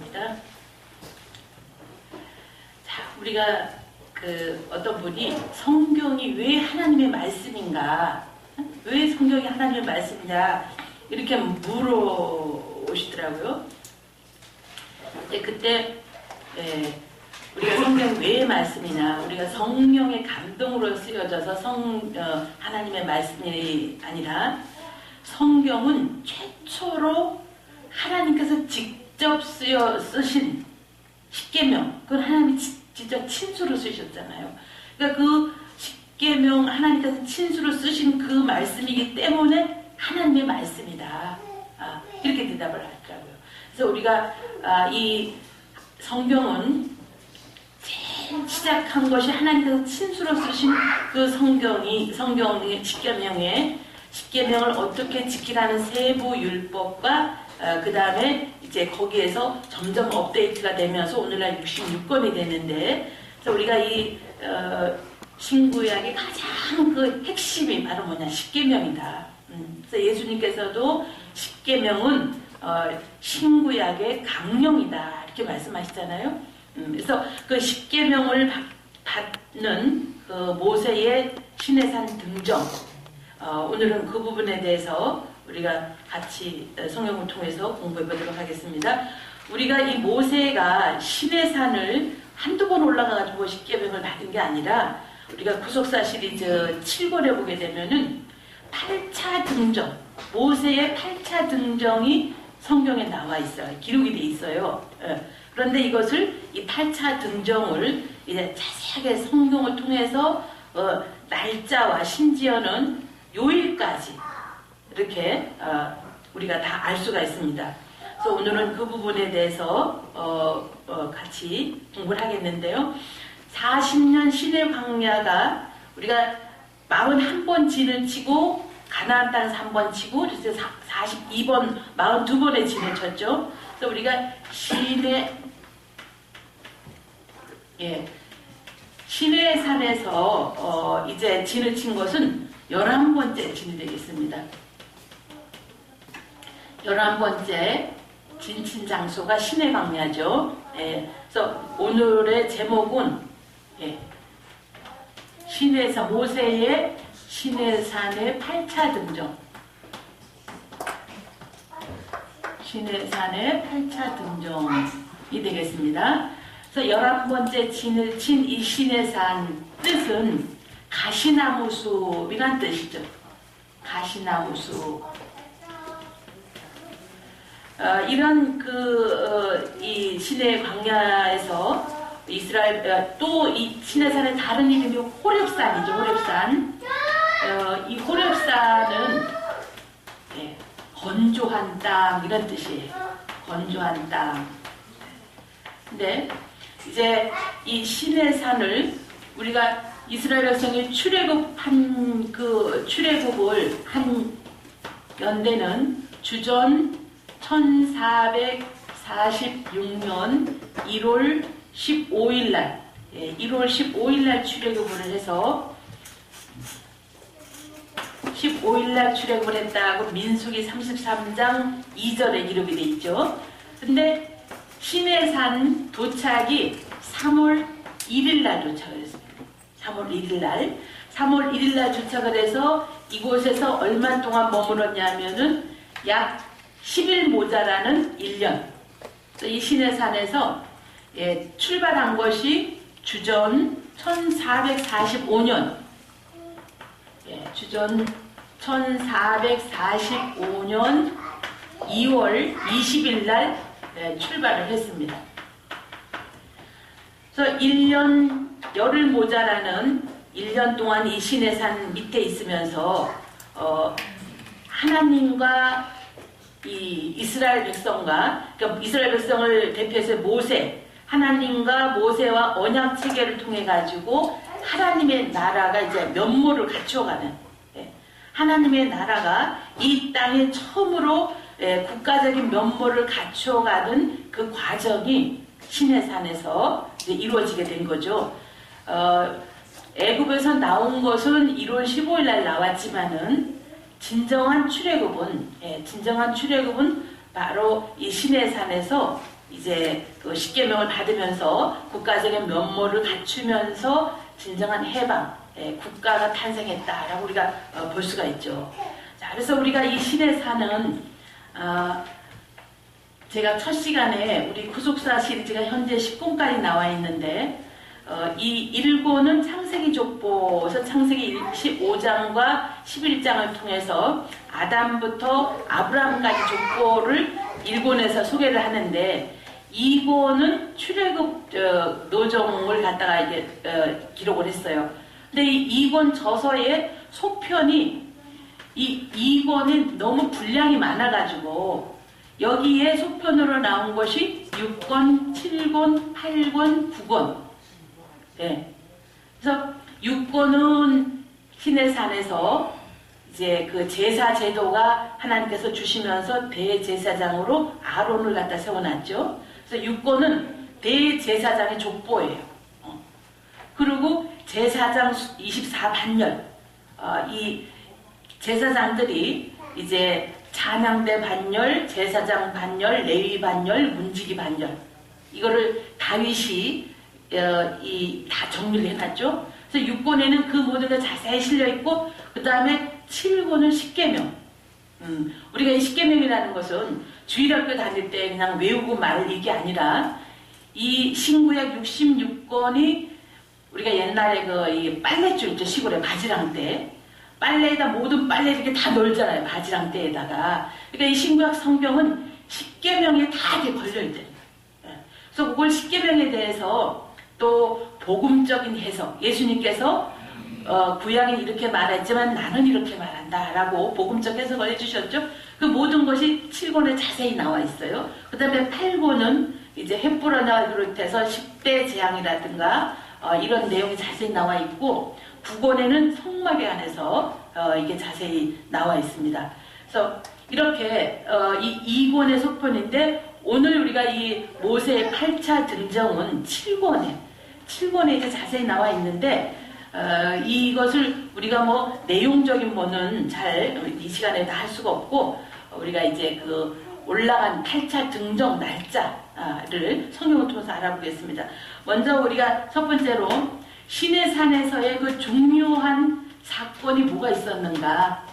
합시다. 자, 우리가 어떤 분이 성경이 왜 하나님의 말씀인가, 왜 성경이 하나님의 말씀이냐 이렇게 물어오시더라고요. 그때 우리가 성경 왜 말씀이냐, 우리가 성령의 감동으로 쓰여져서 하나님의 말씀이 아니라 성경은 최초로 하나님께서 직접 쓰신 십계명, 그건 하나님이 진짜 친수로 쓰셨잖아요. 그러니까 그 십계명 하나님께서 친수로 쓰신 그 말씀이기 때문에 하나님의 말씀이다. 이렇게 대답을 하더라고요. 그래서 우리가 이 성경은 제일 시작한 것이 하나님께서 친수로 쓰신 그 성경의 십계명을 어떻게 지키라는 세부 율법과 그 다음에 이제 거기에서 점점 업데이트가 되면서 오늘날 66권이 되는데, 그래서 우리가 이 신구약의 가장 그 핵심이 바로 뭐냐, 십계명이다. 그래서 예수님께서도 십계명은 신구약의 강령이다 이렇게 말씀하시잖아요. 그래서 그 십계명을 받는 그 모세의 시내산 등정, 오늘은 그 부분에 대해서 우리가 같이 성경을 통해서 공부해 보도록 하겠습니다. 우리가 이 모세가 시내산을 한두 번 올라가가지고 십계명을 받은 게 아니라, 우리가 구속사 시리즈 7권에 보게 되면은 8차 등정, 모세의 8차 등정이 성경에 나와 있어요. 기록이 돼 있어요. 그런데 이것을, 이 8차 등정을 이제 자세하게 성경을 통해서 날짜와 심지어는 요일까지 이렇게 우리가 다 알 수가 있습니다. 그래서 오늘은 그 부분에 대해서 같이 공부를 하겠는데요. 40년 시내 광야가 우리가 41번 진을 치고 가나안 땅에서 한 번 치고, 그래서 42번, 42번의 진을 쳤죠. 그래서 우리가 시내산에서 이제 진을 친 것은 11번째 진이 되겠습니다. 11번째 진친 장소가 시내 광야죠. 그래서 오늘의 제목은 모세의 시내산의 8차 등정. 시내산의 8차 등정이 되겠습니다. 그래서 11번째 진을 친 이 시내산 뜻은 가시나무 숲이란 뜻이죠. 가시나무 숲. 이런 이 시내 광야에서 이스라엘, 또 이 시내산의 다른 이름이 호렙산이죠. 호렙산. 이 호렙산은 건조한 땅 이런 뜻이에요. 건조한 땅. 근데 이제 이 시내산을 우리가 이스라엘 백성이 출애굽한 그 출애굽을 한 연대는 주전 1446년 1월 15일 날, 1월 15일 날 출애굽을 해서 15일 날 출애굽을 했다고 민수기 33장 2절에 기록이 돼 있죠. 근데 시내산 도착이 3월 1일 날 도착을 했습니다. 3월 1일 날. 3월 1일 날 도착을 해서 이곳에서 얼마 동안 머물렀냐면은 약 10일 모자라는 1년. 이 시내산에서 출발한 것이 주전 1445년. 주전 1445년 2월 20일 날 출발을 했습니다. 그래서 1년 열흘 모자라는 1년 동안 이 시내산 밑에 있으면서 하나님과 이 이스라엘 백성과, 그러니까 이스라엘 백성을 대표해서 모세, 하나님과 모세와 언약 체계를 통해 가지고 하나님의 나라가 이제 면모를 갖춰가는, 하나님의 나라가 이 땅에 처음으로 국가적인 면모를 갖춰가는 그 과정이 시내산에서 이루어지게 된 거죠. 애굽에서 나온 것은 1월 15일 날 나왔지만은 진정한 출애굽은 바로 이 시내산에서 이제 그 십계명을 받으면서 국가적인 면모를 갖추면서 진정한 해방, 국가가 탄생했다라고 우리가 볼 수가 있죠. 자, 그래서 우리가 이 시내산은 제가 첫 시간에 우리 구속사 시리즈가 현재 10권까지 나와 있는데 이 1권은 창세기 족보에서 창세기 15장과 11장을 통해서 아담부터 아브라함까지 족보를 1권에서 소개를 하는데 2권은 출애굽 노정을 갖다가 이제 기록을 했어요. 근데 이 2권 저서의 속편이 이 2권이 너무 분량이 많아가지고 여기에 속편으로 나온 것이 6권, 7권, 8권, 9권. 네. 그래서 6권은 시내산에서 이제 그 제사 제도가 하나님께서 주시면서 대제사장으로 아론을 갖다 세워놨죠. 그래서 6권은 대제사장의 족보예요. 그리고 제사장 24반열, 이 제사장들이 이제 찬양대 반열, 제사장 반열, 레위 반열, 문지기 반열, 이거를 다윗이 다 정리를 해놨죠. 그래서 6권에는 그 모든 게 자세히 실려있고, 그 다음에 7권은 십계명. 우리가 이 십계명이라는 것은 주일학교 다닐 때 그냥 외우고 말 이게 아니라 이 신구약 66권이 우리가 옛날에 이 빨래줄 있죠, 시골에 바지랑대. 빨래에다 모든 빨래 이렇게 다 넣잖아요, 바지랑대에다가. 그러니까 이 신구약 성경은 십계명에 다 이렇게 걸려있대요. 그래서 그걸 십계명에 대해서 또 복음적인 해석, 예수님께서 구약에 이렇게 말했지만 나는 이렇게 말한다 라고 복음적 해석을 해주셨죠. 그 모든 것이 7권에 자세히 나와 있어요. 그 다음에 8권은 이제 햇불어나를 비롯해서 10대 재앙이라든가 이런 내용이 자세히 나와 있고, 9권에는 성막에 관해서 이게 자세히 나와 있습니다. 그래서 이렇게 이 2권의 속편인데, 오늘 우리가 이 모세의 8차 등정은 7권에 이제 자세히 나와 있는데, 이것을 우리가 뭐 내용적인 거는 잘 이 시간에 다 할 수가 없고, 우리가 이제 그 올라간 8차 등정 날짜를 성경을 통해서 알아보겠습니다. 먼저 우리가 첫 번째로 시내산에서의 그 중요한 사건이 뭐가 있었는가,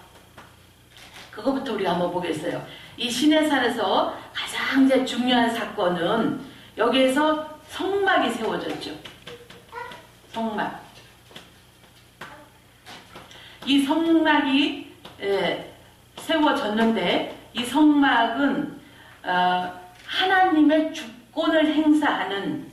그거부터 우리가 한번 보겠어요. 이 시내산에서 가장 이제 중요한 사건은 여기에서 성막이 세워졌죠. 성막. 이 성막이 세워졌는데, 이 성막은 하나님의 주권을 행사하는,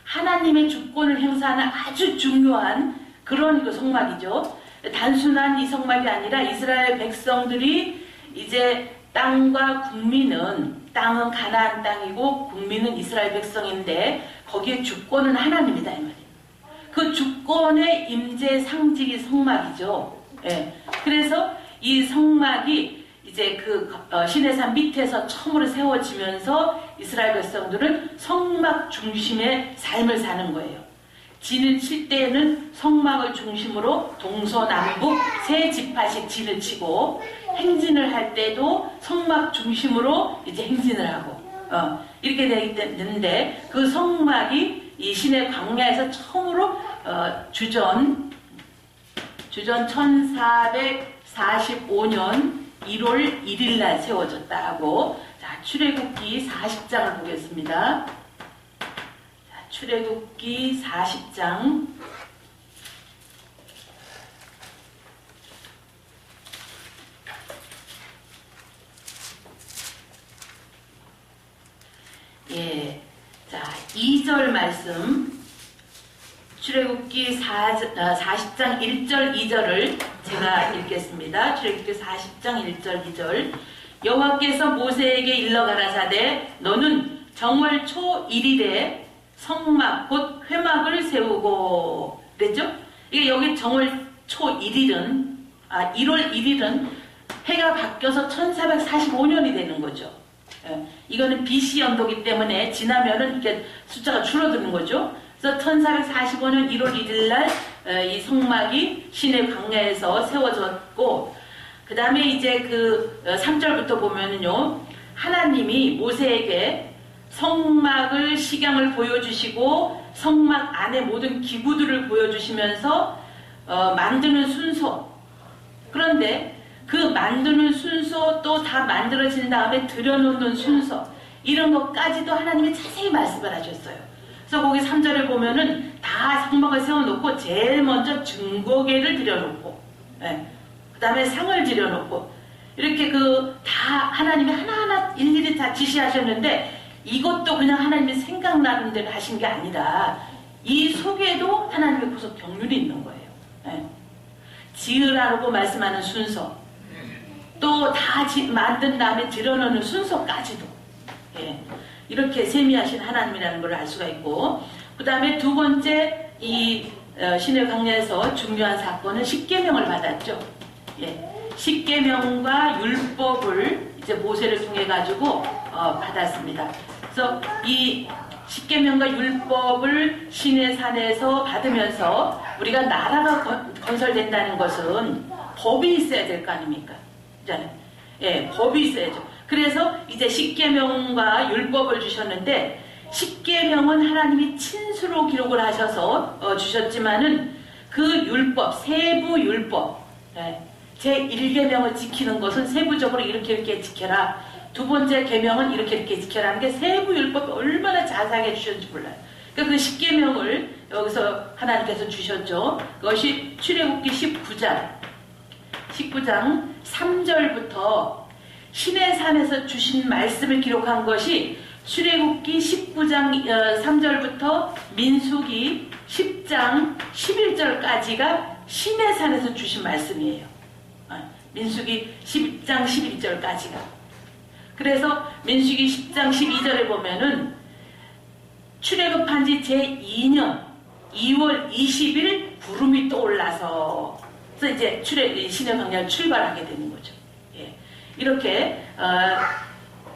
하나님의 주권을 행사하는 아주 중요한 그런 그 성막이죠. 단순한 이 성막이 아니라 이스라엘 백성들이 이제 땅과 국민은, 땅은 가나안 땅이고 국민은 이스라엘 백성인데 거기에 주권은 하나님이다 이 말이에요. 그 주권의 임재 상징이 성막이죠. 그래서 이 성막이 이제 그 시내산 밑에서 처음으로 세워지면서 이스라엘 백성들은 성막 중심의 삶을 사는 거예요. 진을 칠 때에는 성막을 중심으로 동서남북 세 지파씩 진을 치고, 행진을 할 때도 성막 중심으로 이제 행진을 하고 이렇게 되는데, 그 성막이 이 시내 광야에서 처음으로 주전 1445년 1월 1일 날 세워졌다고. 자, 출애굽기 40장을 보겠습니다. 자, 출애굽기 40장. 자, 2절 말씀. 출애굽기 40장 1절 2절을 제가 읽겠습니다. 출애굽기 40장 1절 2절. 여호와께서 모세에게 일러 가라사대 너는 정월 초 1일에 성막 곧 회막을 세우고 그랬죠? 이게 여기 정월 초 1일은 1월 1일은 해가 바뀌어서 1445년이 되는 거죠. 이거는 BC 연도기 때문에 지나면은 이렇게 숫자가 줄어드는 거죠. 그래서 1445년 1월 1일 날 이 성막이 시내 광야에서 세워졌고, 그 다음에 이제 그 3절부터 보면은요, 하나님이 모세에게 성막을 식양을 보여주시고 성막 안에 모든 기구들을 보여주시면서 만드는 순서. 그런데 그 만드는 순서 또 다 만들어진 다음에 들여놓는 순서, 이런 것까지도 하나님이 자세히 말씀을 하셨어요. 그래서 거기 3절에 보면은 다 성막을 세워놓고 제일 먼저 증거궤를 들여놓고, 그 다음에 상을 들여놓고, 이렇게 다 하나님이 하나하나 일일이 다 지시하셨는데, 이것도 그냥 하나님이 생각나는 대로 하신 게 아니라 이 속에도 하나님의 구속 경륜이 있는 거예요. 지으라고 말씀하는 순서, 또 다 만든 다음에 들여놓는 순서까지도 이렇게 세미하신 하나님이라는 걸 알 수가 있고, 그 다음에 두 번째 이 신의 강야에서 중요한 사건은 십계명을 받았죠. 십계명과 율법을 이제 모세를 통해 가지고 받았습니다. 그래서 이 십계명과 율법을 신의 산에서 받으면서 우리가 나라가 건설된다는 것은 법이 있어야 될 거 아닙니까? 법이 있어야죠. 그래서 이제 십계명과 율법을 주셨는데, 십계명은 하나님이 친수로 기록을 하셔서 주셨지만은 그 율법, 세부 율법, 제1계명을 지키는 것은 세부적으로 이렇게 지켜라. 두 번째 계명은 이렇게 지켜라 하는 게 세부 율법이 얼마나 자세하게 주셨는지 몰라요. 그러니까 그 십계명을 여기서 하나님께서 주셨죠. 그것이 출애굽기 19장 3절부터 신의 산에서 주신 말씀을 기록한 것이 출애굽기 19장 3절부터 민수기 10장 11절까지가 신의 산에서 주신 말씀이에요. 민수기 10장 11절까지가. 그래서 민수기 10장 12절에 보면은 출애굽한 지 제2년 2월 20일 구름이 떠올라서, 그래서 이제 신의 광야를 출발하게 되는 거죠. 이렇게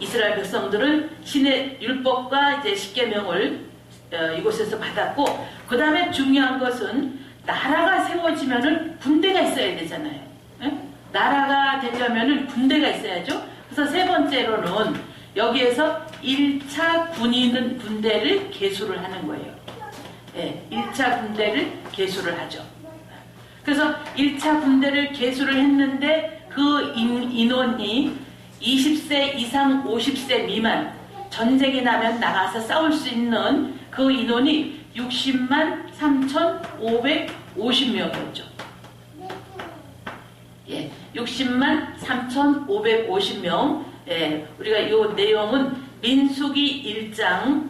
이스라엘 백성들은 신의 율법과 이제 십계명을 이곳에서 받았고, 그 다음에 중요한 것은 나라가 세워지면은 군대가 있어야 되잖아요. 나라가 되려면은 군대가 있어야죠. 그래서 세 번째로는 여기에서 1차 군대를 계수를 하는 거예요. 1차 군대를 계수를 하죠. 그래서 1차 군대를 계수를 했는데 그 인원이 20세 이상 50세 미만, 전쟁이 나면 나가서 싸울 수 있는 그 인원이 60만 3,550명이었죠. 60만 3,550명. 우리가 이 내용은 민수기 1장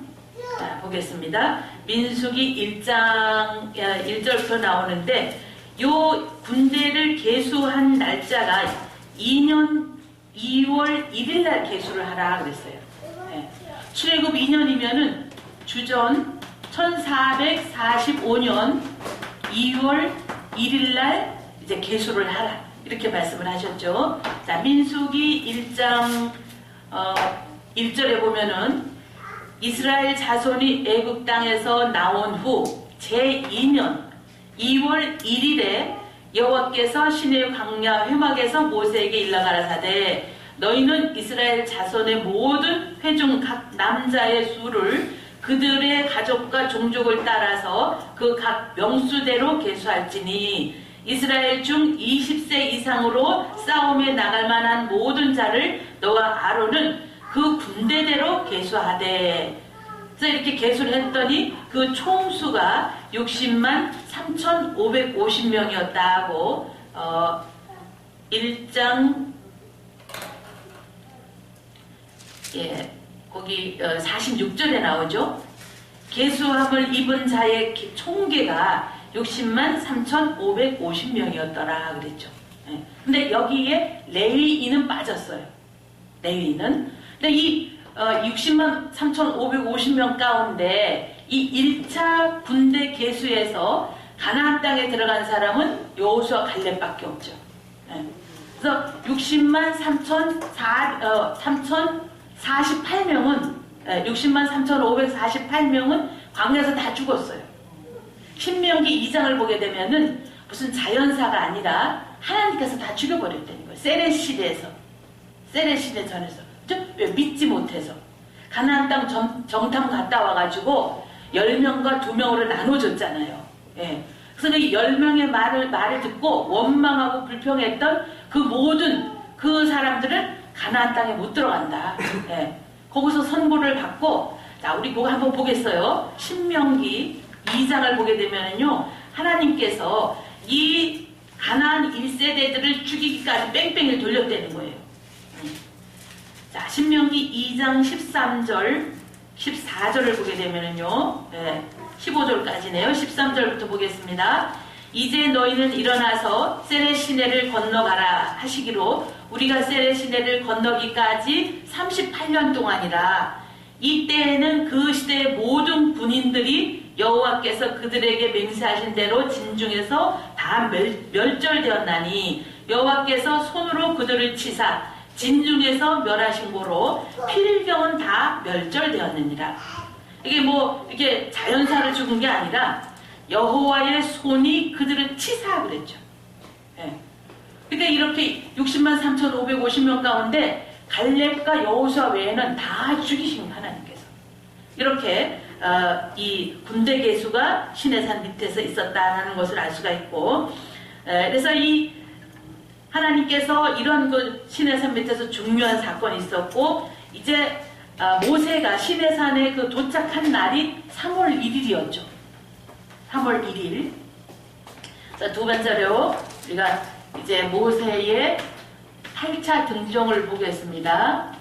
보겠습니다. 민수기 1장 1절부터 나오는데, 요 군대를 계수한 날짜가 2년 2월 1일 날 계수를 하라 그랬어요. 출애굽 2년이면은 주전 1445년 2월 1일 날 이제 계수를 하라, 이렇게 말씀을 하셨죠. 자, 민수기 1장 1절에 보면은 이스라엘 자손이 애굽 땅에서 나온 후 제2년 2월 1일에 여호와께서 시내 광야 회막에서 모세에게 일러 가라사대, 너희는 이스라엘 자손의 모든 회중 각 남자의 수를 그들의 가족과 종족을 따라서 그 각 명수대로 계수할지니, 이스라엘 중 20세 이상으로 싸움에 나갈 만한 모든 자를 너와 아론은 그 군대대로 계수하되. 그래서 이렇게 계수를 했더니 그 총수가 60만 3,550명이었다고 1장 거기 46절에 나오죠. 계수함을 입은 자의 총계가 60만 3,550명이었더라 그랬죠. 근데 여기에 레위인은 빠졌어요. 레위인은. 근데 이 60만 3,550명 가운데 이 1차 군대 계수에서 가나안 땅에 들어간 사람은 여호수아 갈렙밖에 없죠. 그래서 60만 3,048명은 60만 3,548명은 광야에서 다 죽었어요. 신명기 2장을 보게 되면은 무슨 자연사가 아니라 하나님께서 다 죽여버렸다는 거예요. 세레시대 전에서. 왜? 믿지 못해서. 가나안 땅 정탐 갔다 와가지고 10명과 2명으로 나눠줬잖아요. 예. 그래서 이 10명의 말을 듣고 원망하고 불평했던 그 모든 그 사람들은 가나안 땅에 못 들어간다. 예. 거기서 선고를 받고, 자, 우리 그거 한번 보겠어요. 신명기 2장을 보게 되면은요, 하나님께서 이 가나안 1세대들을 죽이기까지 뺑뺑이를 돌렸다는 거예요. 자, 신명기 2장 13절, 14절을 보게 되면은요, 15절까지네요. 13절부터 보겠습니다. 이제 너희는 일어나서 세레 시내를 건너가라 하시기로 우리가 세레 시내를 건너기까지 38년 동안이라. 이때에는 그 시대의 모든 군인들이 여호와께서 그들에게 맹세하신 대로 진중에서 다 멸절되었나니 여호와께서 손으로 그들을 치사 진중에서 멸하신 고로 필경은 다 멸절되었느니라. 이게 뭐 이렇게 자연사로 죽은 게 아니라 여호와의 손이 그들을 치사 그랬죠. 예. 그러니까 이렇게 60만 3,550명 가운데 갈렙과 여호수아 외에는 다 죽이신 하나님께서 이렇게 이 군대 계수가 시내산 밑에서 있었다는 것을 알 수가 있고, 그래서 이 하나님께서 이런 그 시내산 밑에서 중요한 사건이 있었고, 이제 모세가 시내산에 그 도착한 날이 3월 1일이었죠. 3월 1일. 자, 두 번째로 우리가 이제 모세의 8차 등정을 보겠습니다.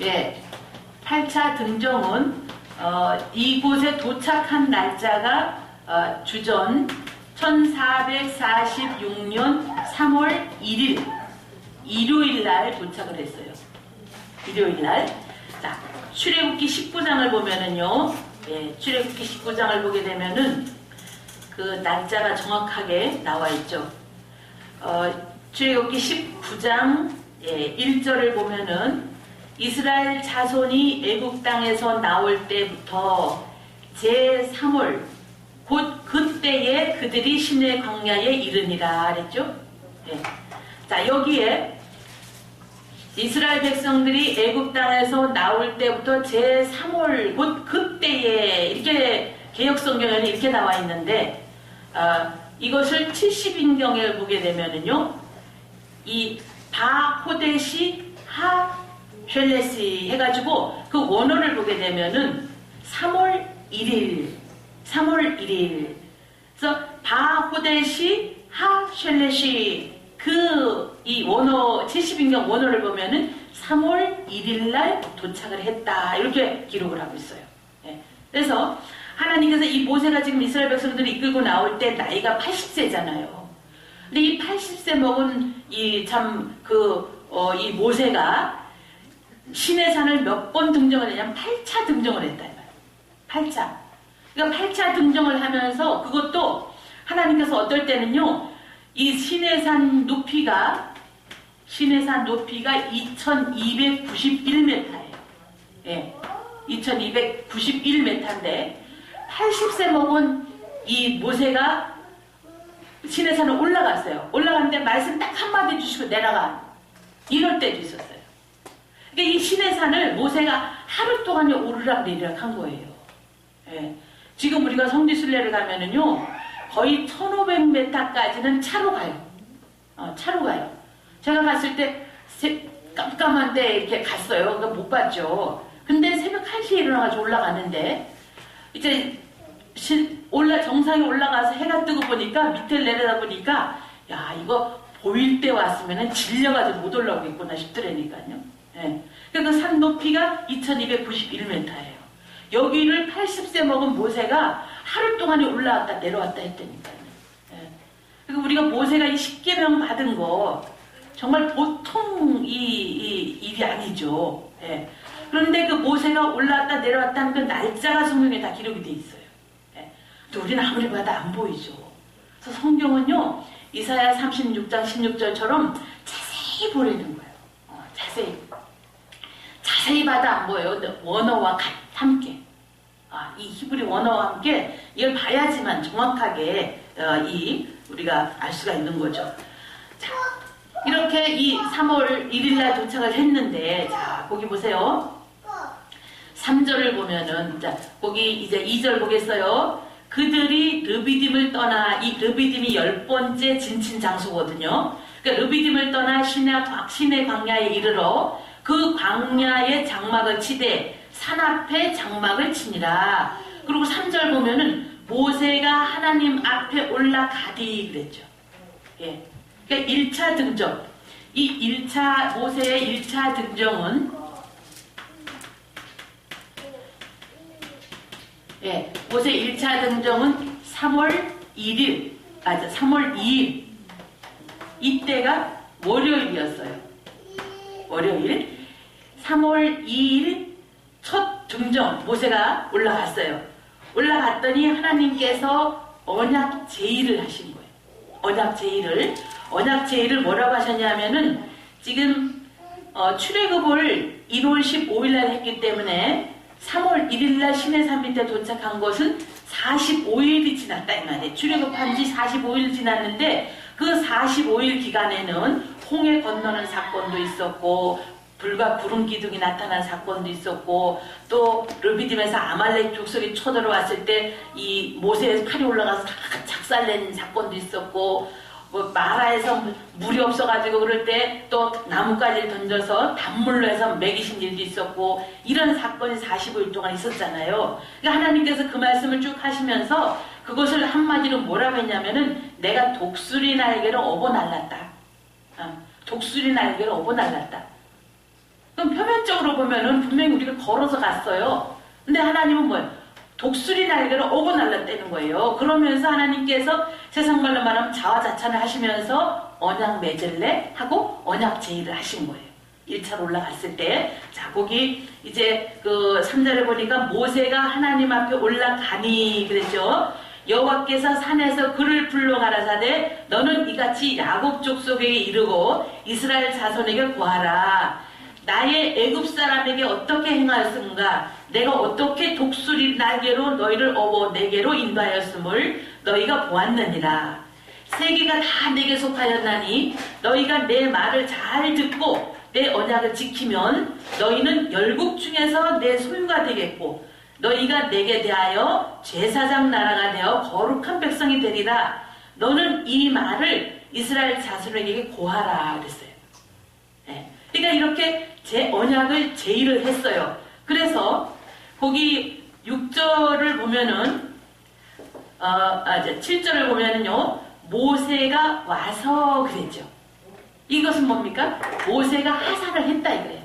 예, 8차 등정은 이곳에 도착한 날짜가 주전 1446년 3월 1일 일요일 날 도착을 했어요. 일요일 날. 자, 출애굽기 19장을 보면은요, 예, 출애굽기 19장을 보게 되면은 그 날짜가 정확하게 나와 있죠. 출애굽기 19장 1절을 보면은 이스라엘 자손이 애국 땅에서 나올 때부터 제3월 곧 그때에 그들이 시내 광야에 이르니라 그랬죠. 예. 자, 여기에 이스라엘 백성들이 애국 땅에서 나올 때부터 제3월 곧 그때에 이렇게 개역성경에는 이렇게 나와 있는데, 이것을 70인경에 보게 되면은요, 이 바호데시 하쉘레시 해가지고 그 원어를 보게 되면은 3월 1일 그래서 바호데시 하쉘레시 그 이 원어 70인경 원어를 보면은 3월 1일 날 도착을 했다 이렇게 기록을 하고 있어요. 예. 그래서 하나님께서 이 모세가 지금 이스라엘 백성들을 이끌고 나올 때 나이가 80세잖아요. 근데 이 80세 먹은 이 모세가 시내산을 몇 번 등정을 했냐면 8차 등정을 했다. 8차. 그러니까 8차 등정을 하면서 그것도 하나님께서 어떨 때는요, 이 시내산 높이가 2291m예요. 예. 2291m인데 80세 먹은 이 모세가 시내산을 올라갔어요. 올라갔는데 말씀 딱 한마디 주시고 내려가. 이럴 때도 있었어요. 그러니까 이 시내산을 모세가 하루 동안에 오르락 내리락 한 거예요. 예. 지금 우리가 성지순례를 가면은요, 거의 1500m까지는 차로 가요. 차로 가요. 제가 갔을 때 깜깜한데 이렇게 갔어요. 그러니까 못 봤죠. 근데 새벽 1시에 일어나가지고 올라갔는데, 이제 정상에 올라가서 해가 뜨고 보니까, 밑을 내려다 보니까, 야, 이거 보일 때 왔으면 질려가지고 못 올라오겠구나 싶더라니까요. 예. 그러니까 산 높이가 2291m예요. 여기를 80세 먹은 모세가 하루 동안에 올라왔다 내려왔다 했다니까요. 예. 그리고 우리가 모세가 이 십계명 받은 거 정말 보통 일이 아니죠. 예. 그런데 그 모세가 올라왔다 내려왔다는 그 날짜가 성경에 다 기록이 돼 있어요. 예. 또 우리는 아무리 봐도 안 보이죠. 그래서 성경은요, 이사야 36장 16절처럼 자세히 보내는 거예요. 자세히 봐도 안 보여요. 원어와 함께. 이 히브리 원어와 함께 이걸 봐야지만 정확하게 우리가 알 수가 있는 거죠. 자, 이렇게 이 3월 1일 날 도착을 했는데, 자, 거기 보세요. 3절을 보면은, 자, 거기 이제 2절 보겠어요. 그들이 르비딤을 떠나, 이 르비딤이 10번째 진친 장소거든요. 그러니까 르비딤을 떠나 시내 광야에 이르러 그 광야의 장막을 치되 산 앞에 장막을 치니라. 그리고 3절 보면은 모세가 하나님 앞에 올라가디 그랬죠. 예. 그러니까 1차 등정. 이 1차, 모세의 1차 등정은, 예, 모세 1차 등정은 3월 1일, 3월 2일. 이때가 월요일이었어요. 월요일. 3월 2일 첫 등정, 모세가 올라갔어요. 올라갔더니 하나님께서 언약 제의를 하신 거예요. 언약 제의를 뭐라고 하셨냐면은, 지금 출애굽을 1월 15일 날 했기 때문에 3월 1일 날 시내산 밑에 도착한 것은 45일이 지났다 이 말이에요. 출애굽한 지 45일 지났는데 그 45일 기간에는 홍해 건너는 사건도 있었고, 불과 구름 기둥이 나타난 사건도 있었고, 또 르비딤에서 아말렉 족속이 쳐들어왔을 때 이 모세의 칼이 올라가서 다 작살낸 사건도 있었고, 뭐 마라에서 물이 없어가지고 그럴 때 또 나뭇가지를 던져서 단물로 해서 먹이신 일도 있었고, 이런 사건이 45일 동안 있었잖아요. 그러니까 하나님께서 그 말씀을 쭉 하시면서 그것을 한마디로 뭐라고 했냐면은, 내가 독수리 날개로 업어날랐다. 독수리 날개로 업어날랐다. 그럼 표면적으로 보면은 분명히 우리가 걸어서 갔어요. 근데 하나님은 뭐예요? 독수리 날개로 업어날랐다는 거예요. 그러면서 하나님께서 세상 말로 말하면 자화자찬을 하시면서 언약 맺을래? 하고 언약 제의를 하신 거예요. 1차로 올라갔을 때. 자, 거기 이제 그 3절에 보니까 모세가 하나님 앞에 올라가니 그랬죠. 여호와께서 산에서 그를 불러 가라사대 너는 이같이 야곱 족속에게 이르고 이스라엘 자손에게 구하라. 나의 애굽 사람에게 어떻게 행하였은가? 내가 어떻게 독수리 날개로 너희를 업어 내게로 인도하였음을 너희가 보았느니라. 세계가 다 내게 속하였나니 너희가 내 말을 잘 듣고 내 언약을 지키면 너희는 열국 중에서 내 소유가 되겠고 너희가 내게 대하여 제사장 나라가 되어 거룩한 백성이 되리라. 너는 이 말을 이스라엘 자손에게 고하라 그랬어요. 네. 그러니까 이렇게 제 언약을 제의를 했어요. 그래서 거기 6절을 보면은 7절을 보면은요, 모세가 와서 그랬죠. 이것은 뭡니까? 모세가 하산을 했다 이거예요.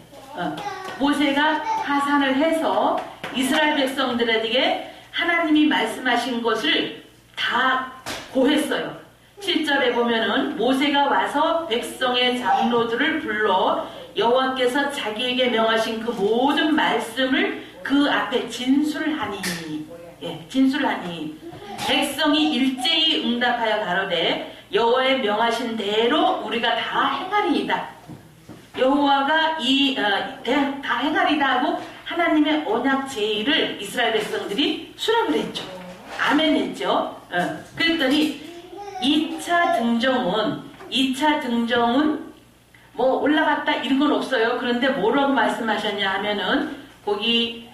모세가 하산을 해서 이스라엘 백성들에게 하나님이 말씀하신 것을 다 고했어요. 7절에 보면은 모세가 와서 백성의 장로들을 불러 여호와께서 자기에게 명하신 그 모든 말씀을 그 앞에 진술하니, 예, 진술하니 백성이 일제히 응답하여 가로되 여호와의 명하신 대로 우리가 다 행하리이다. 여호와가 다 행하리다 하고 하나님의 언약 제의를 이스라엘 백성들이 수락을 했죠. 아멘 했죠. 그랬더니 2차 등정은 뭐 올라갔다 이런 건 없어요. 그런데 뭐라고 말씀하셨냐 하면은 거기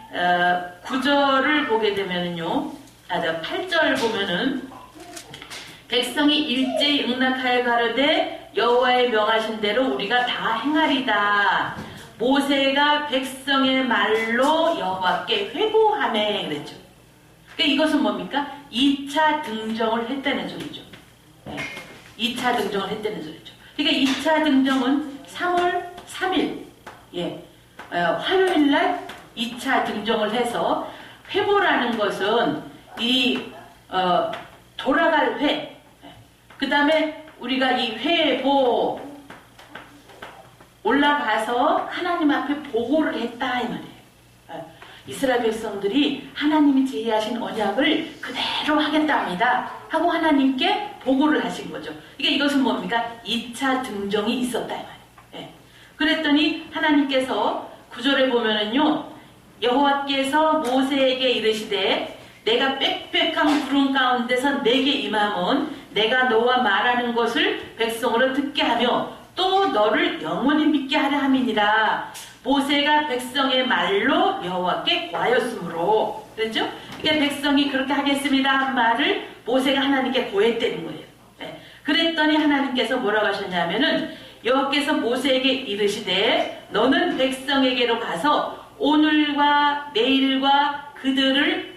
9절을 보게 되면은요, 8절 보면은 백성이 일제히 응답하여 가로되 여호와의 명하신 대로 우리가 다 행하리다. 모세가 백성의 말로 여호와께 회고하매 그랬죠. 그러니까 이것은 뭡니까? 2차 등정을 했다는 소리죠. 네. 2차 등정을 했다는 소리죠. 그러니까 2차 등정은 3월 3일, 예, 화요일날 2차 등정을 해서 회고라는 것은 돌아갈 회, 그 다음에 우리가 이 회보 올라가서 하나님 앞에 보고를 했다 이 말이에요. 이스라엘 백성들이 하나님이 제의하신 언약을 그대로 하겠답니다 하고 하나님께 보고를 하신 거죠. 그러니까 이것은 뭡니까? 2차 등정이 있었다 이 말이에요. 예. 그랬더니 하나님께서 9절에 보면은요, 여호와께서 모세에게 이르시되 내가 빽빽한 구름 가운데서 내게 임함은 내가 너와 말하는 것을 백성으로 듣게 하며 또 너를 영원히 믿게 하려 함이니라. 모세가 백성의 말로 여호와께 고하였으므로. 그렇죠? 그러니까 백성이 그렇게 하겠습니다 한 말을 모세가 하나님께 고했다는 거예요. 네. 그랬더니 하나님께서 뭐라고 하셨냐면은 여호와께서 모세에게 이르시되 너는 백성에게로 가서 오늘과 내일과 그들을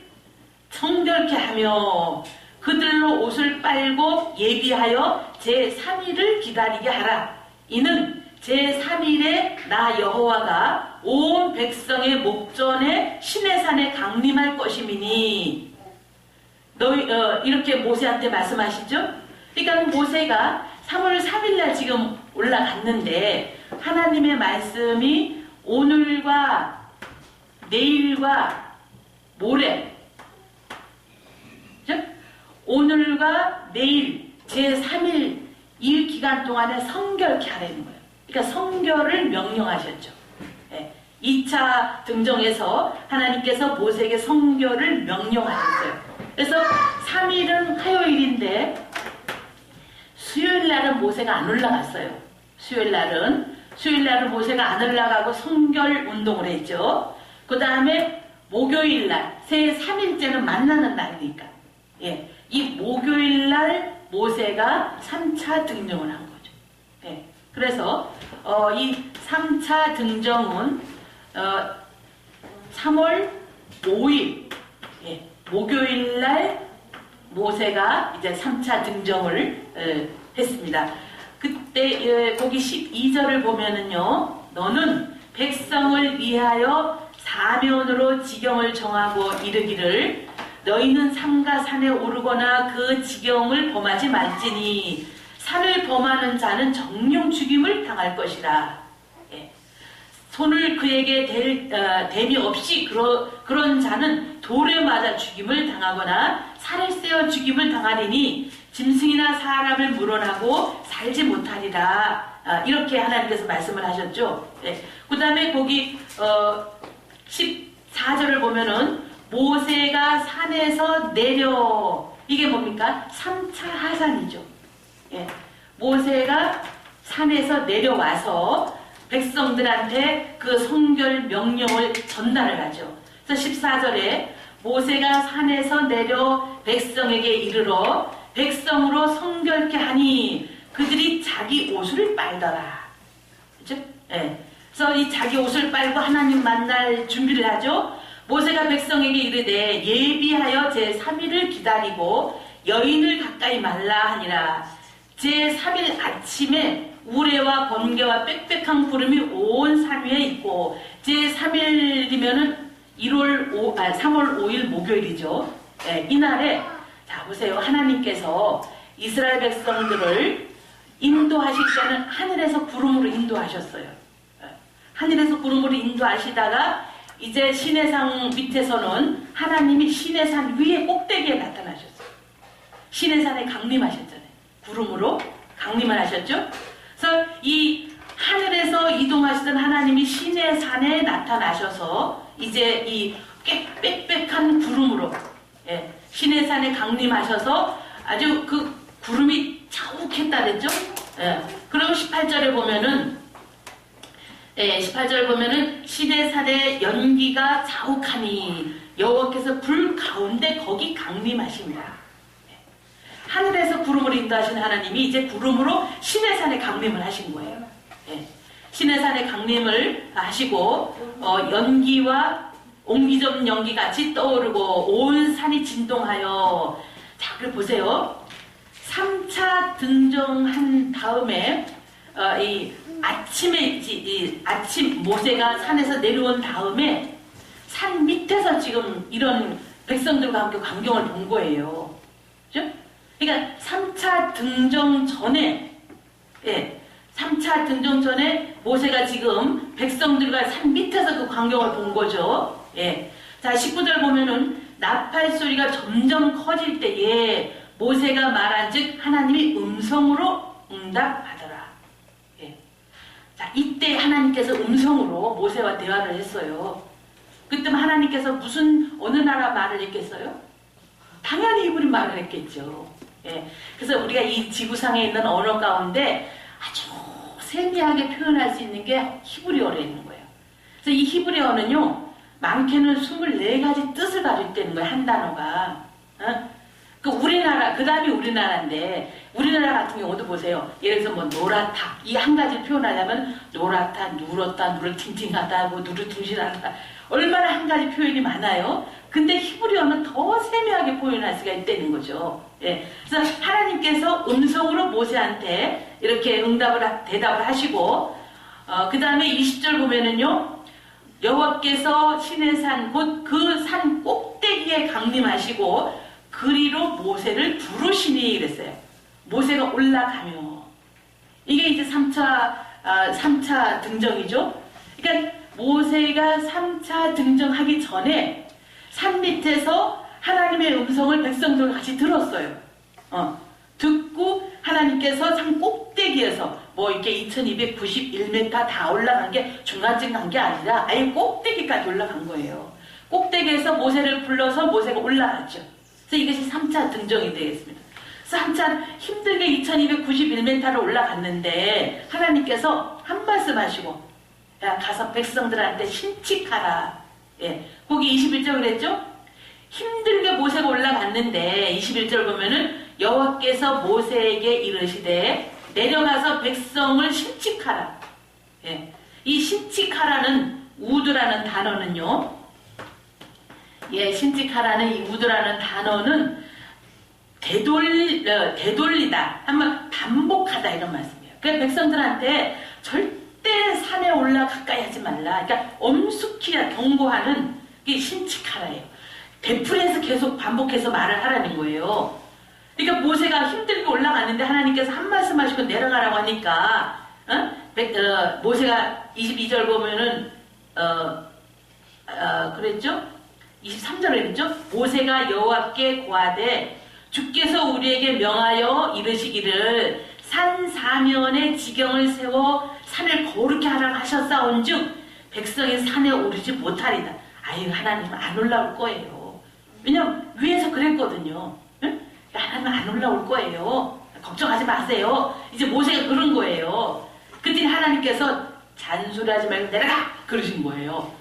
성결케 하며 그들로 옷을 빨고 예비하여 제3일을 기다리게 하라. 이는 제3일에 나 여호와가 온 백성의 목전에 시내산에 강림할 것임이니. 이렇게 모세한테 말씀하시죠. 그러니까 모세가 3월 3일날 지금 올라갔는데 하나님의 말씀이 오늘과 내일과 모레, 즉 오늘과 내일 제3일 이 기간 동안에 성결케 하라는 거예요. 그러니까 성결을 명령하셨죠. 2차 등정에서 하나님께서 모세에게 성결을 명령하셨어요. 그래서 3일은 화요일인데 수요일날은 모세가 안 올라갔어요. 수요일날은 모세가 안 올라가고 성결 운동을 했죠. 그 다음에 목요일날, 새 3일째는 만나는 날이니까. 이 목요일날 모세가 3차 등정을 한 거죠. 그래서 이 3차 등정은 3월 5일 목요일날 모세가 이제 3차 등정을 했습니다. 그때 거기 12절을 보면은요, 너는 백성을 위하여 사면으로 지경을 정하고 이르기를 너희는 삼가 산에 오르거나 그 지경을 범하지 말지니 산을 범하는 자는 정령 죽임을 당할 것이라. 손을 그에게 댐이 없이 그런 자는 돌에 맞아 죽임을 당하거나 살에 쎄어 죽임을 당하리니 짐승이나 사람을 물어나고 살지 못하리라. 이렇게 하나님께서 말씀을 하셨죠. 그 다음에 거기 14절을 보면은 모세가 산에서 내려, 이게 뭡니까? 3차 하산이죠. 모세가 산에서 내려와서 백성들한테 그 성결 명령을 전달을 하죠. 그래서 14절에 모세가 산에서 내려 백성에게 이르러 백성으로 성결케 하니 그들이 자기 옷을 빨더라. 그렇죠? 그래서 이 자기 옷을 빨고 하나님 만날 준비를 하죠. 모세가 백성에게 이르되 예비하여 제3일을 기다리고 여인을 가까이 말라 하니라. 제3일 아침에 우레와 번개와 빽빽한 구름이 온 산 위에 있고 제3일이면은 3월 5일 목요일이죠. 이날에 자 보세요. 하나님께서 이스라엘 백성들을 인도하실 때는 하늘에서 구름으로 인도하셨어요. 하늘에서 구름으로 인도하시다가 이제 시내산 밑에서는 하나님이 시내산 위에 꼭대기에 나타나셨어요. 시내산에 강림하셨잖아요. 구름으로 강림을 하셨죠. 그래서 이 하늘에서 이동하시던 하나님이 시내산에 나타나셔서 이제 이 빽빽한 구름으로 시내산에 강림하셔서 아주 그 구름이 자욱했다 그랬죠. 그리고 18절에 보면은 18절 보면은 시내산의 연기가 자욱하니 여호와께서 불 가운데 거기 강림하십니다. 하늘에서 구름으로 인도하신 하나님이 이제 구름으로 시내산에 강림을 하신 거예요. 시내산에 강림을 하시고 연기와 옹기종 연기 같이 떠오르고 온 산이 진동하여. 자, 그래 보세요. 3차 등정한 다음에 이 아침에 아침 모세가 산에서 내려온 다음에 산 밑에서 지금 이런 백성들과 함께 광경을 본 거예요. 그죠? 그러니까 3차 등정 전에 3차 등정 전에 모세가 지금 백성들과 산 밑에서 그 광경을 본 거죠. 자 19절 보면은 나팔 소리가 점점 커질 때에 모세가 말한 즉 하나님이 음성으로 응답하더라. 자 이때 하나님께서 음성으로 모세와 대화를 했어요. 그때 하나님께서 무슨 어느 나라 말을 했겠어요? 당연히 이브리 말을 했겠죠. 그래서 우리가 이 지구상에 있는 언어 가운데 아주 세미하게 표현할 수 있는 게 히브리어로 있는 거예요. 그래서 이 히브리어는요, 많게는 24가지 뜻을 가지고 있다는 거예요, 한 단어가. 그 우리나라, 그 다음이 우리나라인데, 우리나라 같은 경우도 보세요. 예를 들어서 뭐 노랗다. 이 한 가지 표현하려면 노랗다, 누렇다, 누르팅팅하다, 뭐 누르퉁실하다. 얼마나 한 가지 표현이 많아요. 근데 히브리어는 더 세밀하게 표현할 수가 있다는 거죠. 예. 그래서 하나님께서 음성으로 모세한테 이렇게 대답을 하시고, 그 다음에 20절 보면은요, 여호와께서 신의 산 곧 그 산 꼭대기에 강림하시고 그리로 모세를 부르시니 그랬어요. 모세가 올라가며, 이게 이제 3차 등정이죠. 그러니까 모세가 3차 등정하기 전에 산 밑에서 하나님의 음성을 백성들과 같이 들었어요. 듣고 하나님께서 산 꼭대기에서 뭐 이렇게 2291m 다 올라간 게 중간쯤 간 게 아니라 아예 꼭대기까지 올라간 거예요. 꼭대기에서 모세를 불러서 모세가 올라갔죠. 그래서 이것이 3차 등정이 되겠습니다. 3차 힘들게 2291m를 올라갔는데 하나님께서 한 말씀 하시고, 야, 가서 백성들한테 신칙하라. 예, 거기 21절 그랬죠? 힘들게 모세가 올라갔는데 21절 보면은 여호와께서 모세에게 이르시되 내려가서 백성을 신칙하라. 예, 이 신칙하라는 우드라는 단어는요, 예, 신칙하라는 이 우드라는 단어는 되돌리다, 한번 반복하다 이런 말씀이에요. 그러니까 백성들한테 절대 산에 올라 가까이 하지 말라. 그러니까 엄숙히 경고하는 게 신칙하라예요. 되풀이해서 계속 반복해서 말을 하라는 거예요. 그러니까 모세가 힘들게 올라갔는데 하나님께서 한 말씀 하시고 내려가라고 하니까, 모세가 22절 보면은, 그랬죠? 23절에 그랬죠? 모세가 여호와께 고하되 주께서 우리에게 명하여 이르시기를 산 사면에 지경을 세워 산을 거룩히 하라고 하셨사온즉 백성이 산에 오르지 못하리다. 아유, 하나님은 안 올라올 거예요. 왜냐면 위에서 그랬거든요. 응? 하나님은 안 올라올 거예요. 걱정하지 마세요. 이제 모세가 그런 거예요. 그때 하나님께서 잔소리하지 말고 내려가! 그러신 거예요.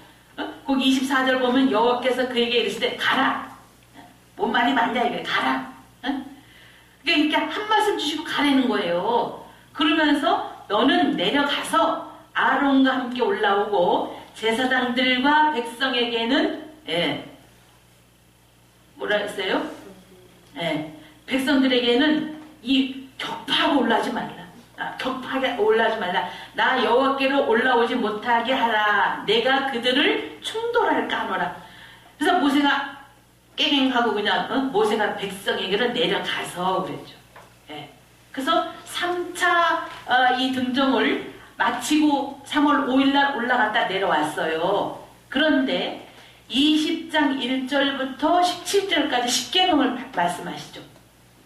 거기 24절 보면 여호와께서 그에게 이르시되 가라. 뭔 말이 많냐 이게. 가라. 그러니까 한 말씀 주시고 가라는 거예요. 그러면서 너는 내려가서 아론과 함께 올라오고 제사장들과 백성에게는, 예, 뭐라 했어요? 예, 백성들에게는 이 격파하고 올라오지 말라. 격파하게 올라오지 말라. 나 여호와께로 올라오지 못하게 하라. 내가 그들을 충돌할까 하노라. 그래서 모세가 깨갱하고 그냥, 모세가 백성에게로 내려가서 그랬죠. 예. 그래서 3차 이 등정을 마치고 3월 5일날 올라갔다 내려왔어요. 그런데 20장 1절부터 17절까지 십계명을 말씀하시죠.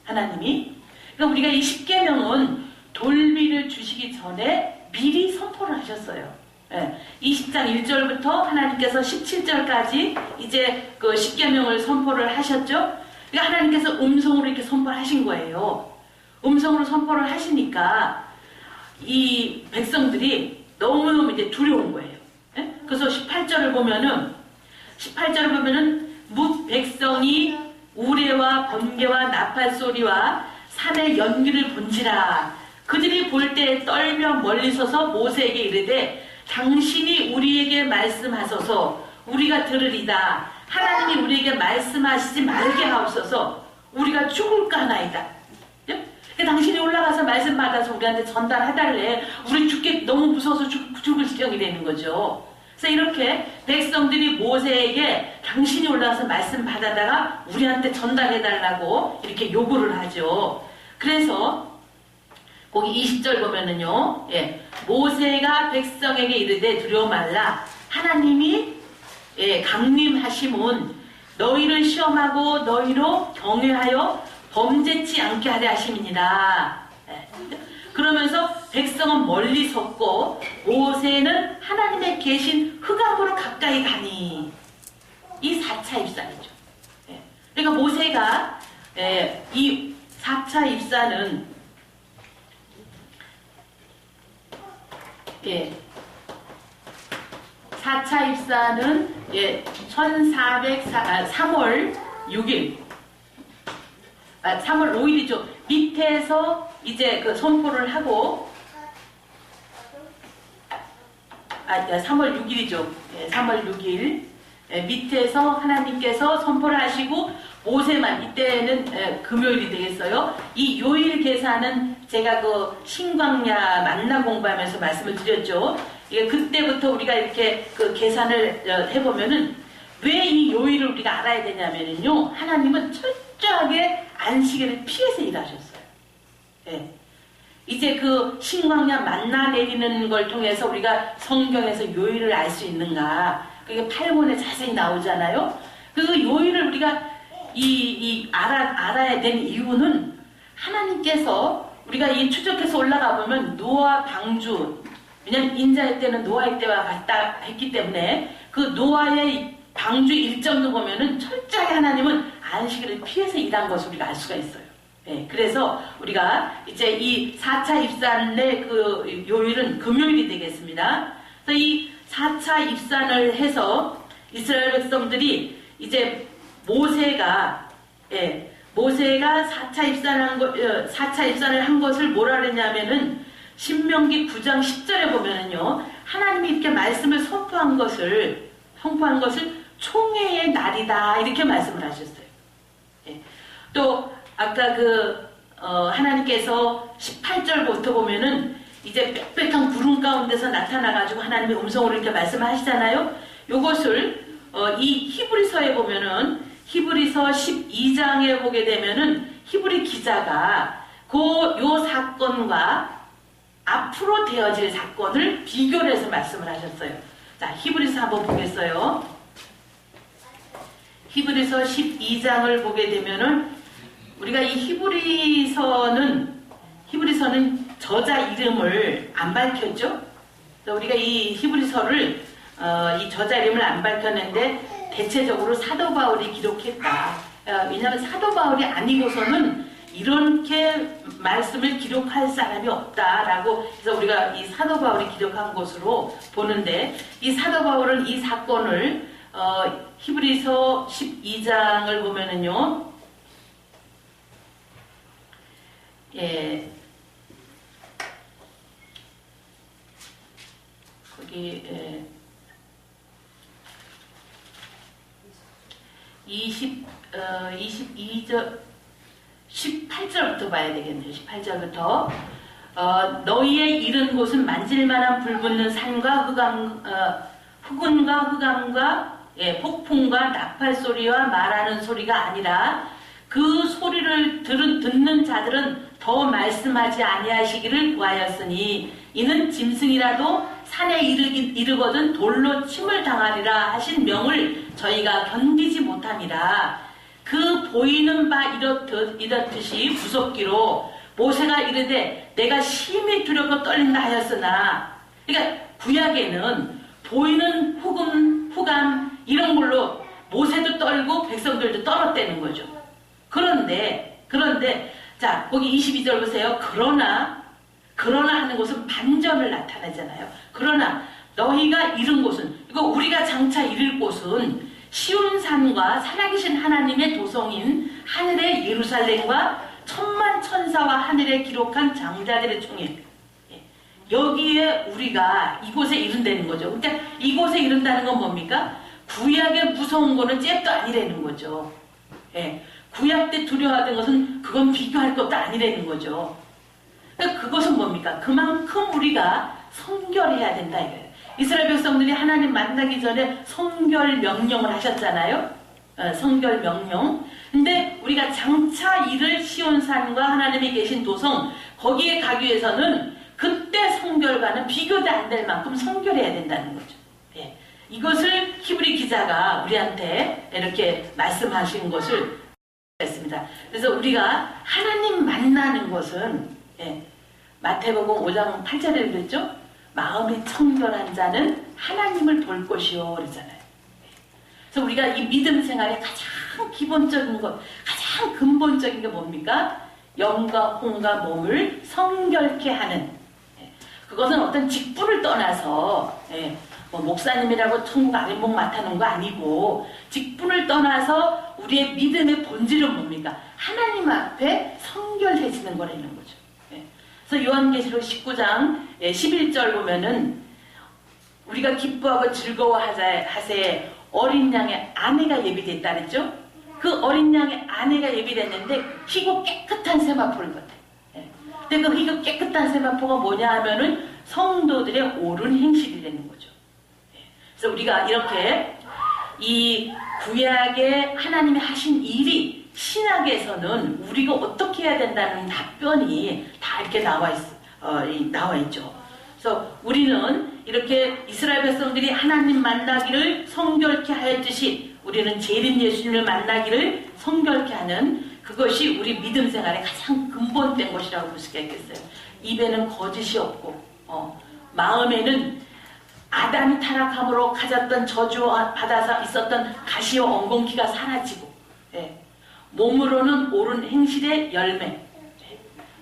하나님이. 그러니까 우리가 이 십계명은 돌비를 주시기 전에 미리 선포를 하셨어요. 예, 20장 1절부터 하나님께서 17절까지 이제 그 십계명을 선포를 하셨죠. 그러니까 하나님께서 음성으로 이렇게 선포를 하신 거예요. 음성으로 선포를 하시니까 이 백성들이 너무너무 이제 두려운 거예요. 예? 그래서 18절을 보면은 뭇 백성이 우레와 번개와 나팔 소리와 산의 연기를 본지라. 그들이 볼 때 떨며 멀리 서서 모세에게 이르되 당신이 우리에게 말씀하소서. 우리가 들으리다. 하나님이 우리에게 말씀하시지 말게 하옵소서. 우리가 죽을까 하나이다. 당신이 올라가서 말씀 받아서 우리한테 전달해달래. 우리 너무 무서워서 죽을 지경이 되는 거죠. 그래서 이렇게 백성들이 모세에게 당신이 올라가서 말씀 받아다가 우리한테 전달해달라고 이렇게 요구를 하죠. 그래서 거기 20절 보면은요, 예, 모세가 백성에게 이르되 두려워 말라. 하나님이, 예, 강림하심은 너희를 시험하고 너희로 경외하여 범죄치 않게 하려 하심이니라. 예. 그러면서 백성은 멀리 섰고 모세는 하나님의 계신 흑암으로 가까이 가니. 이 4차 입산이죠. 예. 그러니까 모세가, 예, 이 4차 입산은, 예, 4차 입사는 3월 6일, 3월 5일이죠. 밑에서 이제 그 선포를 하고, 3월 6일이죠. 3월 6일. 밑에서 하나님께서 선포를 하시고, 모세만, 이때는 금요일이 되겠어요. 이 요일 계산은 제가 그 신광야 만나 공부하면서 말씀을 드렸죠. 그때부터 우리가 이렇게 그 계산을 해보면은 왜 이 요일을 우리가 알아야 되냐면요. 하나님은 철저하게 안식일을 피해서 일하셨어요. 예. 이제 그 신광야 만나 내리는 걸 통해서 우리가 성경에서 요일을 알 수 있는가. 그게 8권에 자세히 나오잖아요. 그 요일을 우리가 알아야 되는 이유는 하나님께서 우리가 이 추적해서 올라가 보면 노아 방주, 왜냐면 인자의 때는 노아의 때와 같다 했기 때문에 그 노아의 방주 일정도 보면은 철저하게 하나님은 안식일을 피해서 일한 것을 우리가 알 수가 있어요. 네, 그래서 우리가 이제 이 4차 입산의 그 요일은 금요일이 되겠습니다. 그래서 이 4차 입산을 해서 이스라엘 백성들이 이제 모세가 4차 입산을 한 것을 뭐라 그랬냐면은 신명기 9장 10절에 보면은요, 하나님이 이렇게 말씀을 선포한 것을 총회의 날이다 이렇게 말씀을 하셨어요. 예. 또 아까 하나님께서 18절부터 보면은 이제 빽빽한 구름 가운데서 나타나가지고 하나님의 음성으로 이렇게 말씀하시잖아요. 요것을 이 히브리서에 보면은 히브리서 12장에 보게 되면은 히브리 기자가 요 사건과 앞으로 되어질 사건을 비교를 해서 말씀을 하셨어요. 자, 히브리서 한번 보겠어요. 히브리서 12장을 보게 되면은 우리가 이 히브리서는 저자 이름을 안 밝혔죠. 우리가 이 히브리서를 이 저자 이름을 안 밝혔는데 대체적으로 사도 바울이 기록했다. 왜냐하면 사도 바울이 아니고서는 이렇게 말씀을 기록할 사람이 없다라고 해서 우리가 이 사도 바울이 기록한 것으로 보는데, 이 사도 바울은 이 사건을 히브리서 12장을 보면은요, 거기 22절 18절부터 봐야 되겠네요. 18절부터 너희의 이른 곳은 만질만한 불붙는 산과 흑운과 흑암과 폭풍과 나팔 소리와 말하는 소리가 아니라 그 소리를 듣는 자들은 더 말씀하지 아니하시기를 구하였으니 이는 짐승이라도 산에 이르거든 돌로 침을 당하리라 하신 명을 저희가 견디지 못함이라. 그 보이는 바 이렇듯이 무섭기로 모세가 이르되 내가 심히 두렵고 떨린다 하였으나, 그러니까 구약에는 보이는 흑암 이런 걸로 모세도 떨고 백성들도 떨었다는 거죠. 그런데 자, 거기 22절 보세요. 그러나 하는 것은 반전을 나타내잖아요. 그러나 너희가 이른 곳은, 이거 우리가 장차 이를 곳은 시온산과 살아계신 하나님의 도성인 하늘의 예루살렘과 천만 천사와 하늘에 기록한 장자들의 총회, 여기에 우리가 이곳에 이른다는 거죠. 그러니까 이곳에 이른다는 건 뭡니까? 구약의 무서운 거는 잽도 아니라는 거죠. 구약 때 두려워하던 것은 그건 비교할 것도 아니라는 거죠. 그러니까 그것은 뭡니까? 그만큼 우리가 성결해야 된다 이거예요. 이스라엘 백성들이 하나님 만나기 전에 성결 명령을 하셨잖아요. 성결 명령. 근데 우리가 장차 이를 시온산과 하나님이 계신 도성, 거기에 가기 위해서는 그때 성결과는 비교도 안 될 만큼 성결해야 된다는 거죠. 이것을 히브리 기자가 우리한테 이렇게 말씀하신 것을 했습니다. 그래서 우리가 하나님 만나는 것은 마태복음 5장 8절에 그랬죠. 마음이 청결한 자는 하나님을 볼 것이요 그러잖아요. 그래서 우리가 이 믿음 생활의 가장 기본적인 것, 가장 근본적인 게 뭡니까? 영과 혼과 몸을 성결케 하는, 그것은 어떤 직분을 떠나서 뭐 목사님이라고 천국 아랫목 맡아놓은 거 아니고 직분을 떠나서 우리의 믿음의 본질은 뭡니까? 하나님 앞에 성결해지는 거라는 거죠. 예. 그래서 요한계시록 19장 11절 보면은 우리가 기뻐하고 즐거워하세 어린 양의 아내가 예비됐다 그랬죠? 그 어린 양의 아내가 예비됐는데 희고 깨끗한 세마포를 같아. 예. 근데 그 희고 깨끗한 세마포가 뭐냐 하면은 성도들의 옳은 행실이라는 거죠. 예. 그래서 우리가 이렇게 이 구약에 하나님이 하신 일이 신약에서는 우리가 어떻게 해야 된다는 답변이 다 이렇게 나와 있죠. 그래서 우리는 이렇게 이스라엘 백성들이 하나님 만나기를 성결케 하였듯이 우리는 재림 예수님을 만나기를 성결케 하는 그것이 우리 믿음 생활의 가장 근본된 것이라고 볼 수가 있겠어요. 입에는 거짓이 없고 마음에는 아담이 타락함으로 가졌던 저주 받아서 있었던 가시와 엉겅퀴가 사라지고 예. 몸으로는 옳은 행실의 열매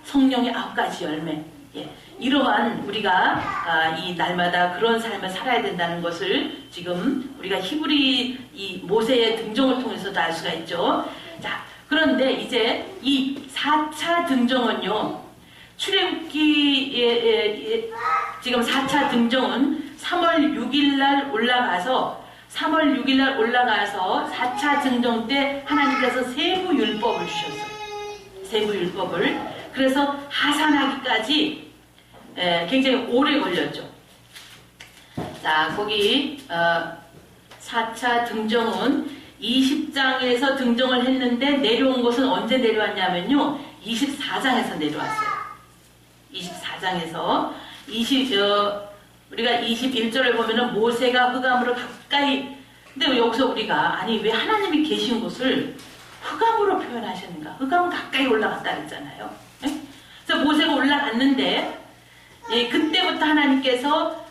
성령의 9가지 열매 예. 이러한 우리가 이 날마다 그런 삶을 살아야 된다는 것을 지금 우리가 히브리 이 모세의 등정을 통해서도 알 수가 있죠. 자, 그런데 이제 이 4차 등정은요. 출애굽기에 지금 4차 등정은 3월 6일날 올라가서 4차 등정 때 하나님께서 세무율법을 주셨어요. 세무율법을. 그래서 하산하기까지 굉장히 오래 걸렸죠. 자, 거기 4차 등정은 20장에서 등정을 했는데 내려온 것은 언제 내려왔냐면요. 24장에서 내려왔어요. 24장에서 우리가 21절을 보면은 모세가 흑암으로 가까이 근데 여기서 우리가 아니 왜 하나님이 계신 곳을 흑암으로 표현하셨는가? 흑암 가까이 올라갔다 그랬잖아요. 네? 그래서 모세가 올라갔는데 예, 그때부터 하나님께서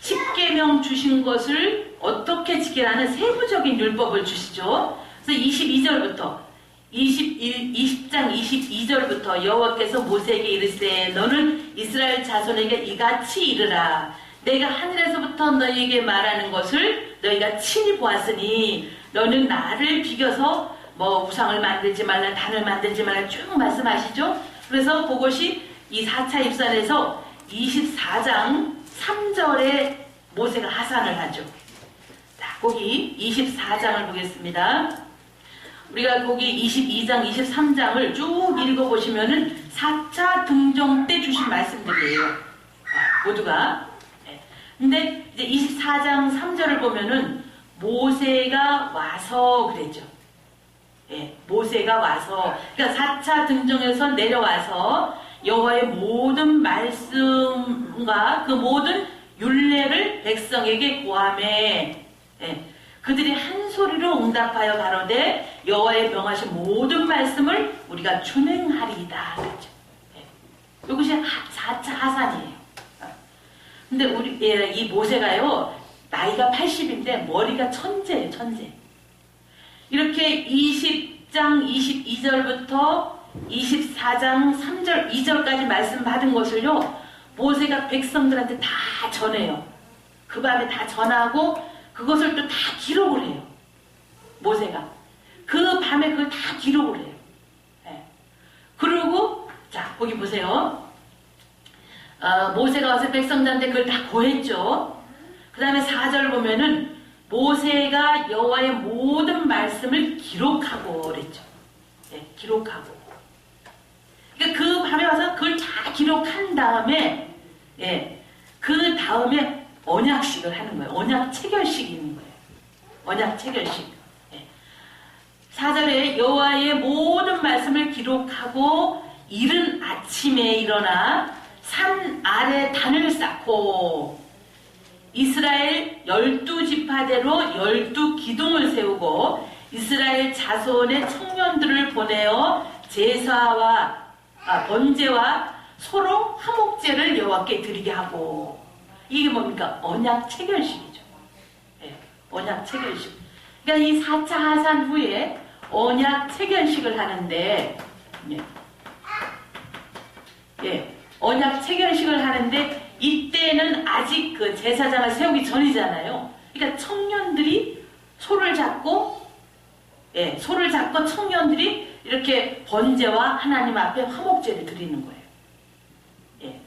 10계명 주신 것을 어떻게 지키라는 세부적인 율법을 주시죠. 그래서 22절부터 20장 22절부터 여호와께서 모세에게 이르시되 너는 이스라엘 자손에게 이같이 이르라. 내가 하늘에서부터 너희에게 말하는 것을 너희가 친히 보았으니 너는 나를 비겨서 뭐 우상을 만들지 말라 단을 만들지 말라 쭉 말씀하시죠. 그래서 그것이 이 4차 입산에서 24장 3절에 모세가 하산을 하죠. 자, 거기 24장을 보겠습니다. 우리가 거기 22장, 23장을 쭉 읽어보시면은 4차 등정 때 주신 말씀들이에요. 모두가. 근데 이제 24장 3절을 보면은 모세가 와서 그랬죠. 예, 모세가 와서. 그러니까 4차 등정에서 내려와서 여호와의 모든 말씀과 그 모든 율례를 백성에게 고하매 예, 그들이 한 소리로 응답하여 가로되 여호와의 명하신 모든 말씀을 우리가 준행하리이다. 그렇죠? 예, 이것이 4차 하산이에요. 근데 이 모세가요 나이가 80인데 머리가 천재예요. 천재. 이렇게 20장 22절부터 24장 3절 2절까지 말씀 받은 것을요 모세가 백성들한테 다 전해요. 그 밤에 다 전하고 그것을 또 다 기록을 해요. 모세가 그 밤에 그걸 다 기록을 해요. 네. 그리고 자 거기 보세요. 모세가 와서 백성들한테 그걸 다 고했죠. 그 다음에 4절 보면은 모세가 여호와의 모든 말씀을 기록하고 그랬죠. 네, 기록하고. 그러니까 그 밤에 와서 그걸 다 기록한 다음에 예, 그 다음에 언약식을 하는 거예요. 언약 체결식이 있는 거예요. 언약 체결식. 예. 4절에 여호와의 모든 말씀을 기록하고 이른 아침에 일어나 산 아래 단을 쌓고 이스라엘 12지파대로 12기둥을 세우고 이스라엘 자손의 청년들을 보내어 제사와 번제와 서로 화목제를 여호와께 드리게 하고 이게 뭡니까? 언약 체결식이죠. 예, 언약 체결식. 그러니까 이 4차 하산 후에 언약 체결식을 하는데 예, 언약 체결식을 하는데 이때는 아직 그 제사장을 세우기 전이잖아요. 그러니까 청년들이 소를 잡고 청년들이 이렇게 번제와 하나님 앞에 화목제를 드리는 거예요. 예.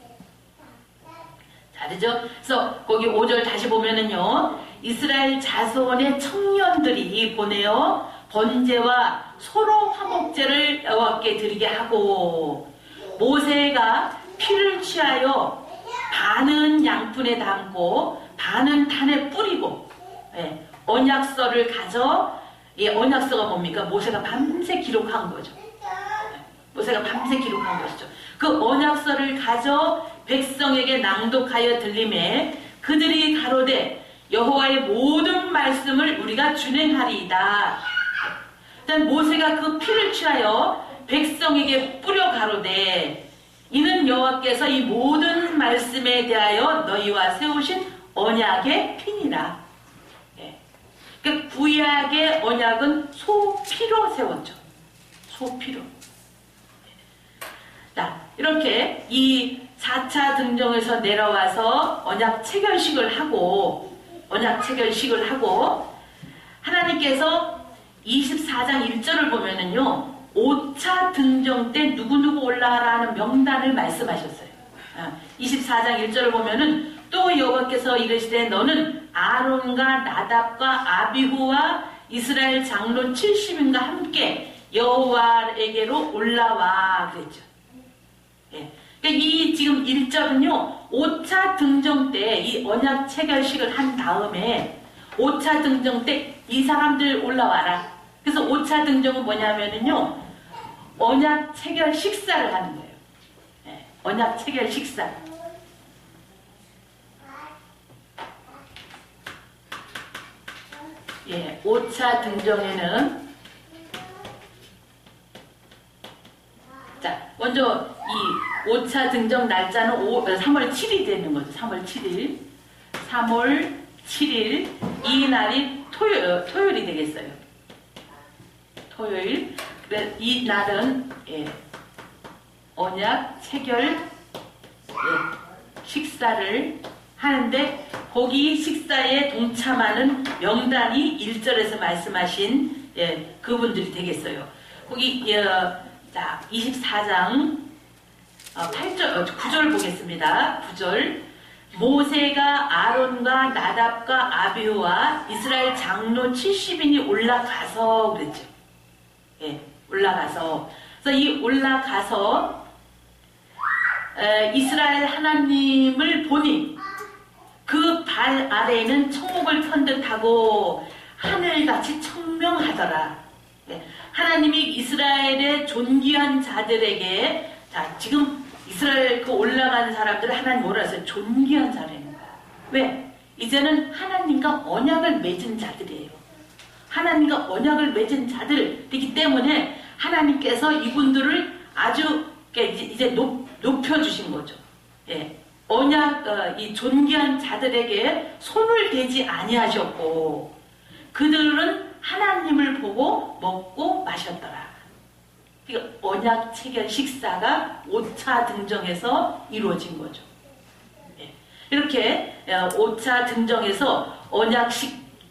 다르죠? 그래서 거기 5절 다시 보면은요, 이스라엘 자손의 청년들이 보내어 번제와 소로 화목제를 여호와께 드리게 하고, 모세가 피를 취하여 반은 양푼에 담고 반은 단에 뿌리고, 언약서를 가져, 언약서가 뭡니까? 모세가 밤새 기록한 거죠. 모세가 밤새 기록한 것이죠. 그 언약서를 가져 백성에게 낭독하여 들림에 그들이 가로되 여호와의 모든 말씀을 우리가 준행하리이다. 일단 모세가 그 피를 취하여 백성에게 뿌려 가로되 이는 여호와께서 이 모든 말씀에 대하여 너희와 세우신 언약의 피니라. 그러니까 구약의 언약은 소피로 세웠죠. 소피로. 자, 이렇게 이 4차 등정에서 내려와서 언약 체결식을 하고 하나님께서 24장 1절을 보면은요, 5차 등정 때 누구누구 올라가라는 명단을 말씀하셨어요. 24장 1절을 보면은 또 여호와께서 이르시되 너는 아론과 나답과 아비후와 이스라엘 장로 70인과 함께 여호와에게로 올라와 그랬죠. 예. 그러니까 이 지금 1절은요, 5차 등정 때 이 언약 체결식을 한 다음에 5차 등정 때 이 사람들 올라와라. 그래서 5차 등정은 뭐냐면은요, 언약 체결 식사를 하는 거예요. 예. 언약 체결 식사. 예, 5차 등정에는, 자, 먼저 이 5차 등정 날짜는 3월 7일이 되는 거죠. 3월 7일. 3월 7일. 이 날이 토요일이 되겠어요. 토요일. 이 날은, 언약 체결, 식사를 하는데, 거기 식사에 동참하는 명단이 1절에서 말씀하신 그분들이 되겠어요. 거기 자 24장 9절 보겠습니다. 9절 모세가 아론과 나답과 아비후와 이스라엘 장로 70인이 올라가서 그랬죠. 올라가서. 그래서 이 올라가서 이스라엘 하나님을 보니 그 발 아래에는 천국을 편듯하고 하늘같이 청명하더라. 하나님이 이스라엘의 존귀한 자들에게, 자, 지금 이스라엘 그 올라가는 사람들을 하나님 뭐라 했어요? 존귀한 자라는 거야. 왜? 이제는 하나님과 언약을 맺은 자들이에요. 하나님과 언약을 맺은 자들이기 때문에 하나님께서 이분들을 아주 이제 높여주신 거죠. 언약, 이 존귀한 자들에게 손을 대지 아니하셨고, 그들은 하나님을 보고 먹고 마셨더라. 그러니까 언약 체결 식사가 5차 등정에서 이루어진 거죠. 이렇게 5차 등정에서 언약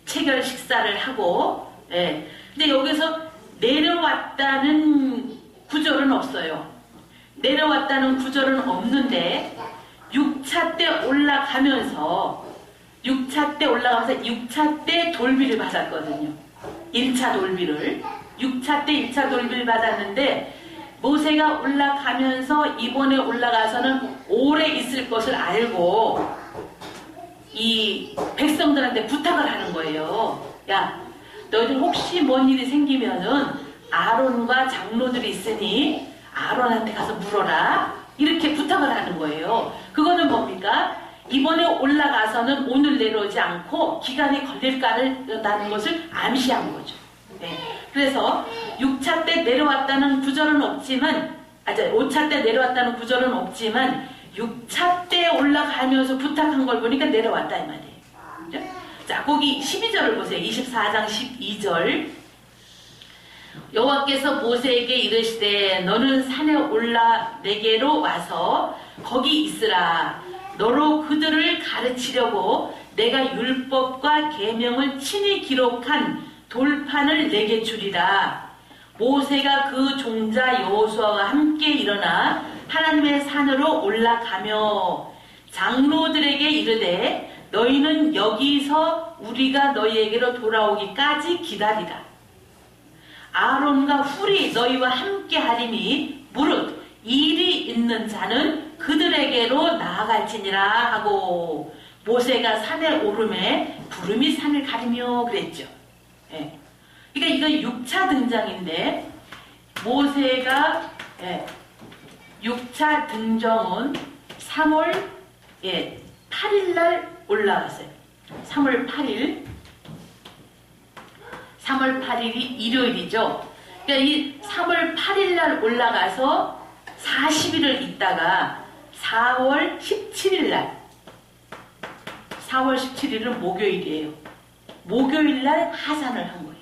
체결 식사를 하고, 근데 여기서 내려왔다는 구절은 없어요. 내려왔다는 구절은 없는데, 6차 때 올라가면서 6차 때 돌비를 받았거든요. 1차 돌비를. 6차 때 1차 돌비를 받았는데, 모세가 올라가면서 이번에 올라가서는 오래 있을 것을 알고 이 백성들한테 부탁을 하는 거예요. 야, 너희들 혹시 뭔 일이 생기면은 아론과 장로들이 있으니 아론한테 가서 물어라. 이렇게 부탁을 하는 거예요. 그거는 뭡니까? 이번에 올라가서는 오늘 내려오지 않고 기간이 걸릴까라는 것을 암시한 거죠. 그래서 6차 때 내려왔다는 구절은 없지만, 5차 때 내려왔다는 구절은 없지만 6차 때 올라가면서 부탁한 걸 보니까 내려왔다 이 말이에요. 자, 거기 12절을 보세요. 24장 12절. 여호와께서 모세에게 이르시되 너는 산에 올라 내게로 와서 거기 있으라. 너로 그들을 가르치려고 내가 율법과 계명을 친히 기록한 돌판을 내게 주리라. 모세가 그 종자 여호수아와 함께 일어나 하나님의 산으로 올라가며 장로들에게 이르되 너희는 여기서 우리가 너희에게로 돌아오기까지 기다리라. 아론과 훌이 너희와 함께 하리니 무릇 일이 있는 자는 그들에게로 나아갈지니라 하고 모세가 산에 오르매 구름이 산을 가리며 그랬죠. 예. 그러니까 이거 6차 등장인데 모세가 6차 등정은 3월 8일 날 올라갔어요. 3월 8일 3월 8일이 일요일이죠. 그러니까 이 3월 8일 날 올라가서 40일을 있다가 4월 17일 날 4월 17일은 목요일이에요. 목요일 날 하산을 한 거예요.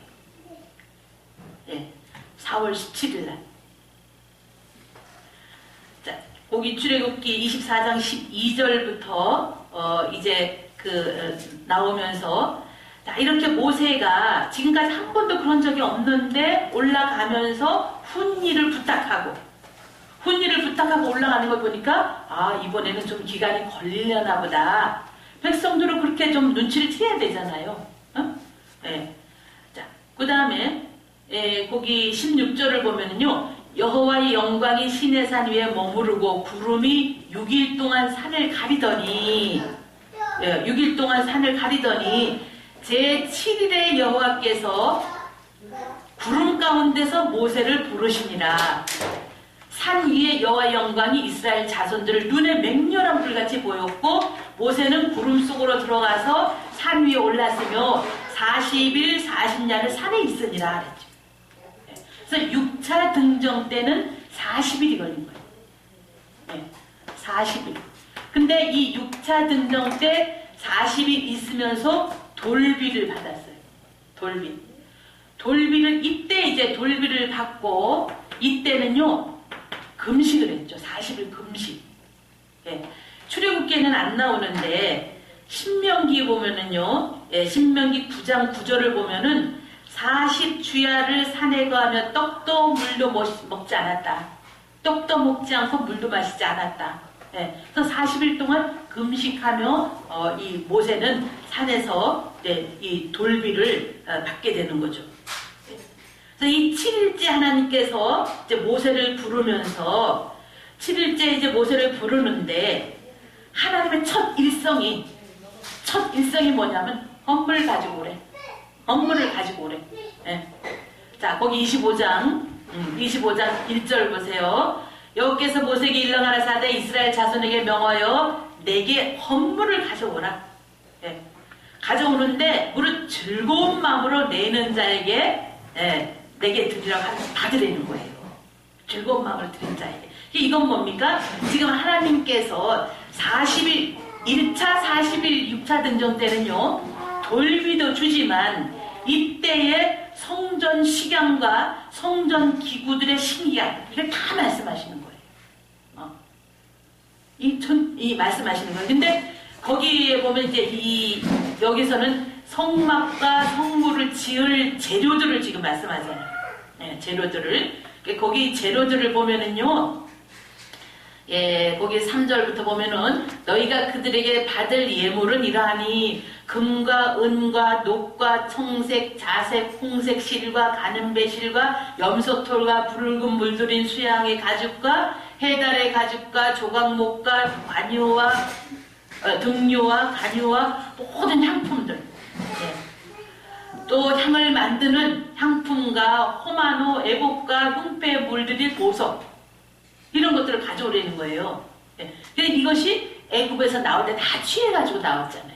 예, 4월 17일 날. 자, 거기 출애굽기 24장 12절부터 이제 나오면서 자, 이렇게 모세가 지금까지 한 번도 그런 적이 없는데 올라가면서 훈리를 부탁하고 올라가는 걸 보니까 아, 이번에는 좀 기간이 걸리려나 보다. 백성들은 그렇게 좀 눈치를 채야 되잖아요. 어? 예. 자, 그 다음에 거기 16절을 보면은요. 여호와의 영광이 시내산 위에 머무르고 구름이 6일 동안 산을 가리더니 6일 동안 산을 가리더니 제7일에 여호와께서 구름 가운데서 모세를 부르시니라. 산 위에 여호와의 영광이 이스라엘 자손들을 눈에 맹렬한 불같이 보였고 모세는 구름 속으로 들어가서 산 위에 올랐으며 40일 40야를 산에 있으니라 그랬죠. 그래서 6차 등정 때는 40일이 걸린 거예요. 40일. 근데 이 6차 등정 때 40일 있으면서 돌비를 받았어요. 돌비를 이때 이제 돌비를 받고 이때는요 금식을 했죠. 40일 금식. 출애굽기에는 안 나오는데 신명기 보면은요, 신명기 9장 9절을 보면은 40주야를 산에 거하며 떡도 물도 먹지 않았다. 떡도 먹지 않고 물도 마시지 않았다. 그래서 40일 동안 금식하며 이 모세는 산에서 이 돌비를 받게 되는 거죠. 그래서 이 7일째 하나님께서 이제 모세를 부르면서 7일째 이제 모세를 부르는데 하나님의 첫 일성이 뭐냐면 헌물 가지고 오래. 헌물을 가지고 오래. 자, 거기 25장 1절 보세요. 여호와께서 모세에게 일러가라사대 이스라엘 자손에게 명하여 내게 헌물을 가져오라. 가져오는데 무릇 즐거운 마음으로 내는 자에게 내게 드리라고 받으라는 거예요. 즐거운 마음을 드린 자에게. 이건 뭡니까? 지금 하나님께서 40일 1차 40일 6차 등정 때는요 돌비도 주지만 이때의 성전 식양과 성전 기구들의 식량 이걸 다 말씀하시는 거예요. 이 말씀하시는 거예요. 근데 거기에 보면 이제 여기서는 성막과 성물을 지을 재료들을 지금 말씀하잖아요. 재료들을. 거기 재료들을 보면은요, 거기 3절부터 보면은 너희가 그들에게 받을 예물은 이러하니 금과 은과 녹과 청색, 자색, 홍색 실과 가는배 실과 염소털과 붉은 물들인 수양의 가죽과 해달의 가죽과 조각목과 관유와 등류와 간유와 모든 향품들 또 향을 만드는 향품과 호마노, 애복과 흉패에 물들인 보석 이런 것들을 가져오려는 거예요. 근데 이것이 애굽에서 나올 때 다 취해가지고 나왔잖아요.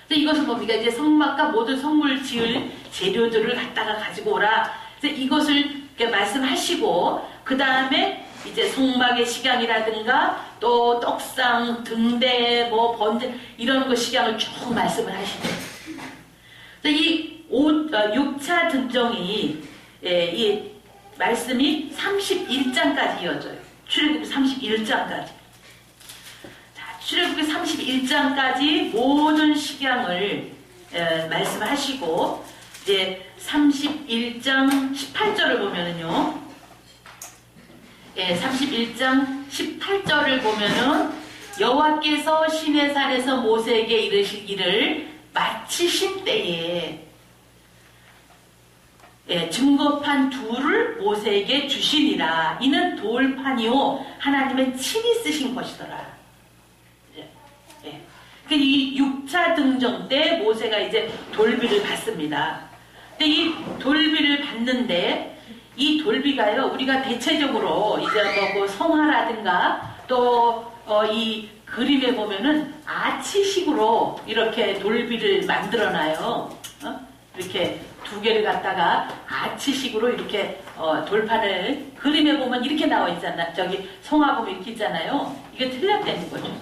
근데 이것은 뭡니까? 이제 성막과 모든 성물 지을 재료들을 갖다가 가지고 오라. 그래서 이것을 이렇게 말씀하시고 그 다음에 이제 성막의 식양이라든가 또 떡상, 등대, 번제 이런 거 식양을 쭉 말씀을 하시죠. 그래서 이 6차 등정이 이 말씀이 31장까지 이어져요. 출애굽기 31장까지. 자, 출애굽기 31장까지 모든 식양을 말씀하시고 이제 31장 18절을 보면은요. 31장 18절을 보면은 여호와께서 시내산에서 모세에게 이르시기를 마치신 때에 증거판 둘을 모세에게 주시니라. 이는 돌판이요 하나님의 친히 쓰신 것이더라. 이 6차 등정 때 모세가 이제 돌비를 받습니다. 근데 이 돌비를 받는데 이 돌비가요, 우리가 대체적으로 이제 뭐 성화라든가 또 이 그림에 보면은 아치식으로 이렇게 돌비를 만들어놔요. 이렇게 두 개를 갖다가 아치식으로 이렇게 돌판을 그림에 보면 이렇게 나와 있잖아. 저기 성화 보면 이렇게 있잖아요. 이게 틀렸다는 거죠.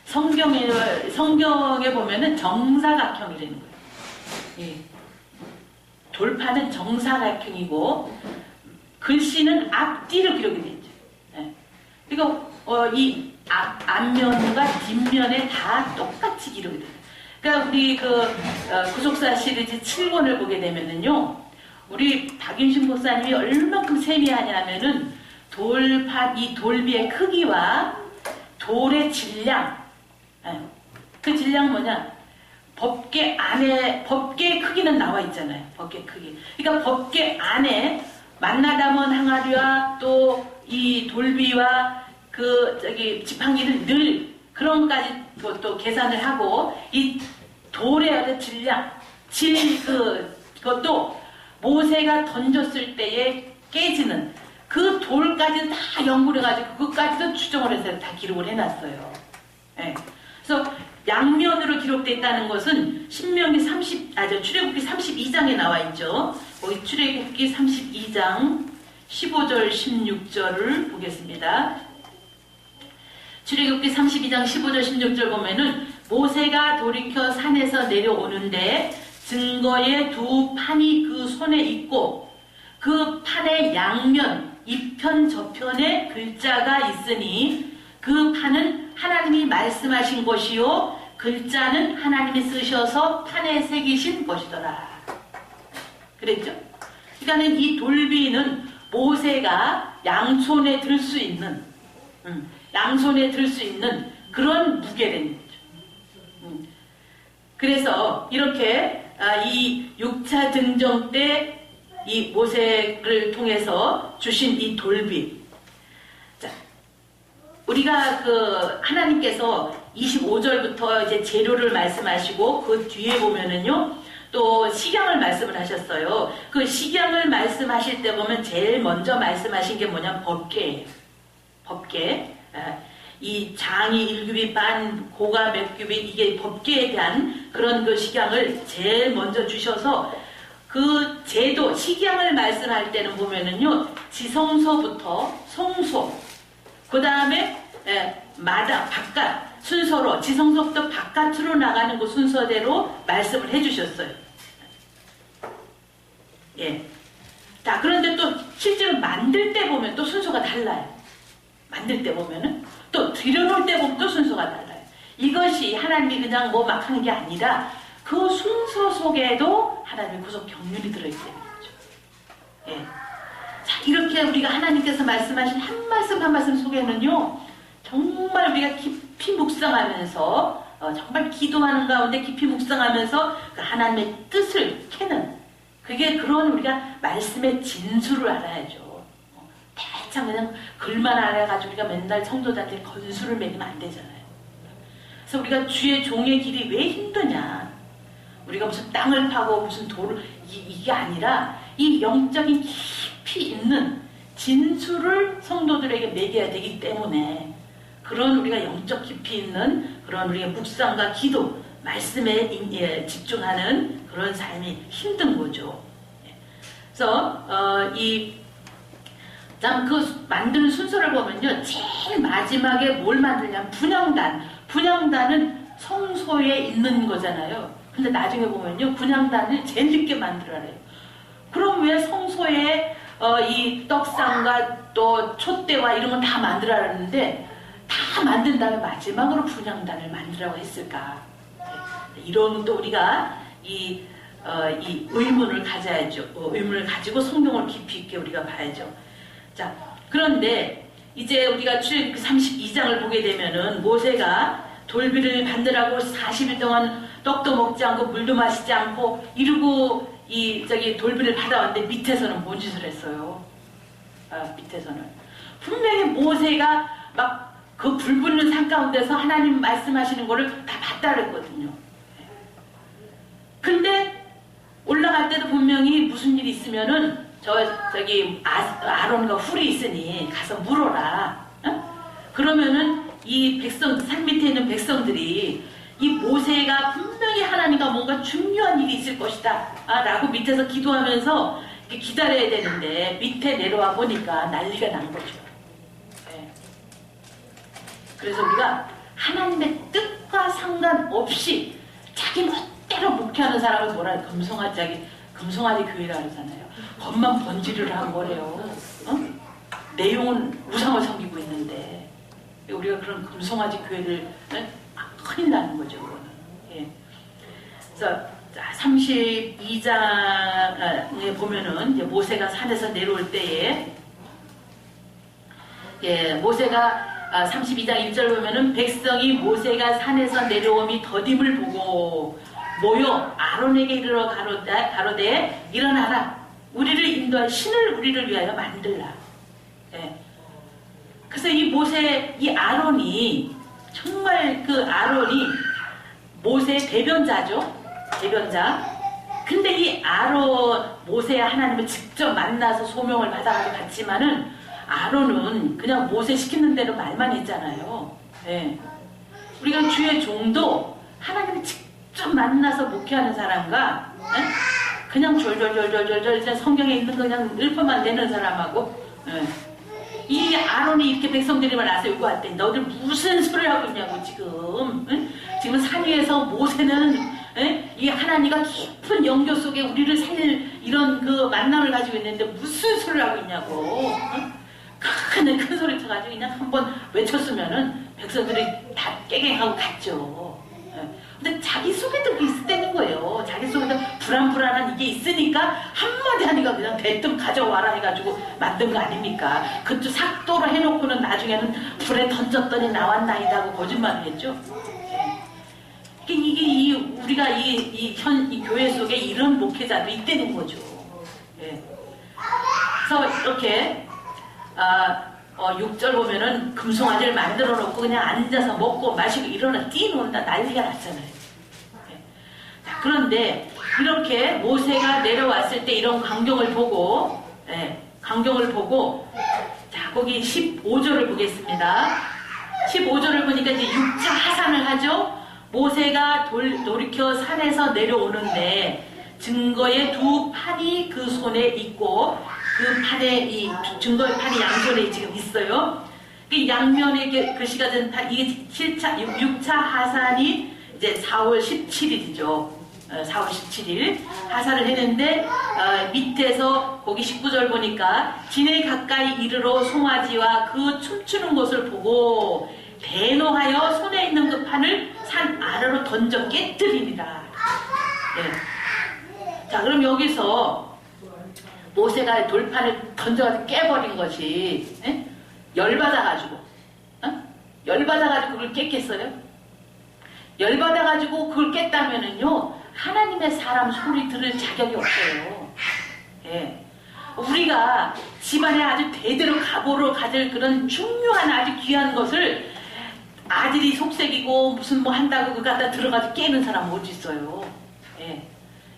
성경에 보면은 정사각형이라는 거예요. 예. 돌판은 정사각형이고 글씨는 앞뒤로 기록이 되어 있죠. 예. 그리고 이 앞면과 뒷면에 다 똑같이 기록이 돼요. 그러니까 우리 구속사 시리즈 7권을 보게 되면은요, 우리 박윤신 목사님이 얼만큼 세미하냐면은 이 돌비의 크기와 돌의 질량, 그 질량 뭐냐? 법계 크기는 나와 있잖아요. 법계 크기. 그러니까 법계 안에 만나다먼 항아리와 또 이 돌비와 지팡이를 늘 그런 것까지 또 계산을 하고 이 돌의 질량, 그것도 모세가 던졌을 때에 깨지는 그 돌까지는 다 연구를 해가지고 그것까지도 추정을 해서 다 기록을 해놨어요. 네. 그래서 양면으로 기록되어 있다는 것은 출애굽기 32장에 나와 있죠. 거기 출애굽기 32장 15절 16절을 보겠습니다. 출애굽기 32장 15절 16절 보면은 모세가 돌이켜 산에서 내려오는데 증거의 두 판이 그 손에 있고 그 판의 양면 이편 저편에 글자가 있으니 그 판은 하나님이 말씀하신 것이요 글자는 하나님이 쓰셔서 판에 새기신 것이더라. 그랬죠? 그러니까는 이 돌비는 모세가 양손에 들 수 있는 그런 무게라는 거죠. 그래서 이렇게 이 6차 등정 때 이 모세를 통해서 주신 이 돌비. 자, 우리가 하나님께서 25절부터 이제 재료를 말씀하시고 그 뒤에 보면은요, 또 식양을 말씀을 하셨어요. 그 식양을 말씀하실 때 보면 제일 먼저 말씀하신 게 뭐냐면 법궤예요. 법궤. 이 장이 1규빗 반, 고가 몇 규빗, 이게 법궤에 대한 그런 그 식양을 제일 먼저 주셔서 그 제도, 식양을 말씀할 때는 보면은요, 지성소부터 성소, 그 다음에 마당, 바깥 순서로, 지성소부터 바깥으로 나가는 그 순서대로 말씀을 해주셨어요. 예. 자, 그런데 또 실제로 만들 때 보면 또 순서가 달라요. 만들 때 보면은 또 들여놓을 때 보면 또 순서가 달라요. 이것이 하나님이 그냥 뭐 막 하는 게 아니라 그 순서 속에도 하나님의 구속 경륜이 들어있다는 거죠. 예. 자, 이렇게 우리가 하나님께서 말씀하신 한 말씀 한 말씀 속에는요, 정말 우리가 깊이 묵상하면서 정말 기도하는 가운데 깊이 묵상하면서 그 하나님의 뜻을 캐는 그게 그런 우리가 말씀의 진수를 알아야죠. 대충 그냥 글만 알아가지고 우리가 맨날 성도들한테 건수를 매기면 안 되잖아요. 그래서 우리가 주의 종의 길이 왜 힘드냐? 우리가 무슨 땅을 파고 무슨 돌을 이게 아니라 이 영적인 깊이 있는 진수를 성도들에게 매겨야 되기 때문에 그런 우리가 영적 깊이 있는 그런 우리의 묵상과 기도, 말씀에 집중하는 그런 삶이 힘든 거죠. 그래서 그 만드는 순서를 보면요, 제일 마지막에 뭘 만들냐면 분향단. 분향단은 성소에 있는 거잖아요. 근데 나중에 보면요, 분향단을 제일 늦게 만들어내요. 그럼 왜 성소에 이 떡상과 또 촛대와 이런 건 다 만들어놨는데 다 만든 다음에 마지막으로 분향단을 만들라고 했을까? 이런 또 우리가 이 의문을 가져야죠. 의문을 가지고 성경을 깊이 있게 우리가 봐야죠. 자, 그런데 이제 우리가 출애굽기 32장을 보게 되면은 모세가 돌비를 받느라고 40일 동안 떡도 먹지 않고 물도 마시지 않고 이러고 돌비를 받아왔는데 밑에서는 뭔 짓을 했어요? 밑에서는 분명히 모세가 막 그 불 붙는 산 가운데서 하나님 말씀하시는 거를 다 봤다 그랬거든요. 근데 올라갈 때도 분명히 무슨 일이 있으면은 저기 아론과 훌이 있으니 가서 물어라. 그러면은 이 백성, 산 밑에 있는 백성들이 이 모세가 분명히 하나님과 뭔가 중요한 일이 있을 것이다 라고 밑에서 기도하면서 기다려야 되는데 밑에 내려와 보니까 난리가 난 거죠. 네. 그래서 우리가 하나님의 뜻과 상관없이 자기 멋대로 목회하는 사람을 뭐라 해요? 금송아지 교회라 그러잖아요. 겉만 번지르르 한 거래요. 내용은 우상을 섬기고 있는데 우리가 그런 금송아지 교회를 큰일 나는 거죠. 그거는. 예. 그래서 32장에 보면은 이제 모세가 산에서 내려올 때에 모세가 32장 1절 보면은 백성이 모세가 산에서 내려옴이 더딤을 보고 모여 아론에게 이르러 가로되 일어나라 우리를 인도할 신을 우리를 위하여 만들라. 예. 그래서 이 아론이 정말 그 아론이 모세의 대변자죠. 대변자. 근데 이 모세 하나님을 직접 만나서 소명을 받아가지고 갔지만은 아론은 그냥 모세 시키는 대로 말만 했잖아요. 예. 우리가 주의 종도 하나님을 직접 만나서 목회하는 사람과 그냥 졸졸졸졸졸 성경에 있는 거 그냥 읊어만 내는 사람하고 이 아론이 이렇게 백성들이 나서 요구 왔더니 너들 무슨 소리를 하고 있냐고 지금 지금 산 위에서 모세는 이 하나님과 깊은 영교 속에 우리를 살릴 이런 그 만남을 가지고 있는데 무슨 소리를 하고 있냐고 큰 소리 쳐가지고 그냥 한번 외쳤으면은 백성들이 다 깨갱하고 갔죠. 근데 자기 속에도 그게 있었다는 거예요. 자기 속에도 불안한 이게 있으니까 한마디 하니까 그냥 대뜸 가져와라 해가지고 만든 거 아닙니까? 그것도 삭도로 해놓고는 나중에는 불에 던졌더니 나왔나이다 하고 거짓말을 했죠. 이게 우리가 이 교회 속에 이런 목회자도 있다는 거죠. 그래서 이렇게 6절 보면은 금송아지를 만들어 놓고 그냥 앉아서 먹고 마시고 일어나 뛰노는다 난리가 났잖아요. 자, 그런데 이렇게 모세가 내려왔을 때 이런 광경을 보고 자, 거기 15절을 보겠습니다. 15절을 보니까 이제 6차 하산을 하죠. 모세가 돌이켜 산에서 내려오는데 증거의 두 판이 그 손에 있고 그 판에 이 증거의 판이 양손에 지금 있어요. 양면에 글씨가 된 판, 이게 6차 하산이 이제 4월 17일이죠. 4월 17일 하산을 했는데 밑에서 거기 19절 보니까 진에 가까이 이르러 송아지와 그 춤추는 것을 보고 대노하여 손에 있는 그 판을 산 아래로 던져 깨뜨리니라. 자, 그럼 여기서 모세가 돌판을 던져가지고 깨버린 것이 열받아가지고 그걸 깼겠어요? 열받아가지고 그걸 깼다면은요 하나님의 사람 소리 들을 자격이 없어요. 우리가 집안에 아주 대대로 가보로 가질 그런 중요한 아주 귀한 것을 아들이 속색이고 무슨 뭐 한다고 그거 갖다 들어가서 깨는 사람 어디 있어요?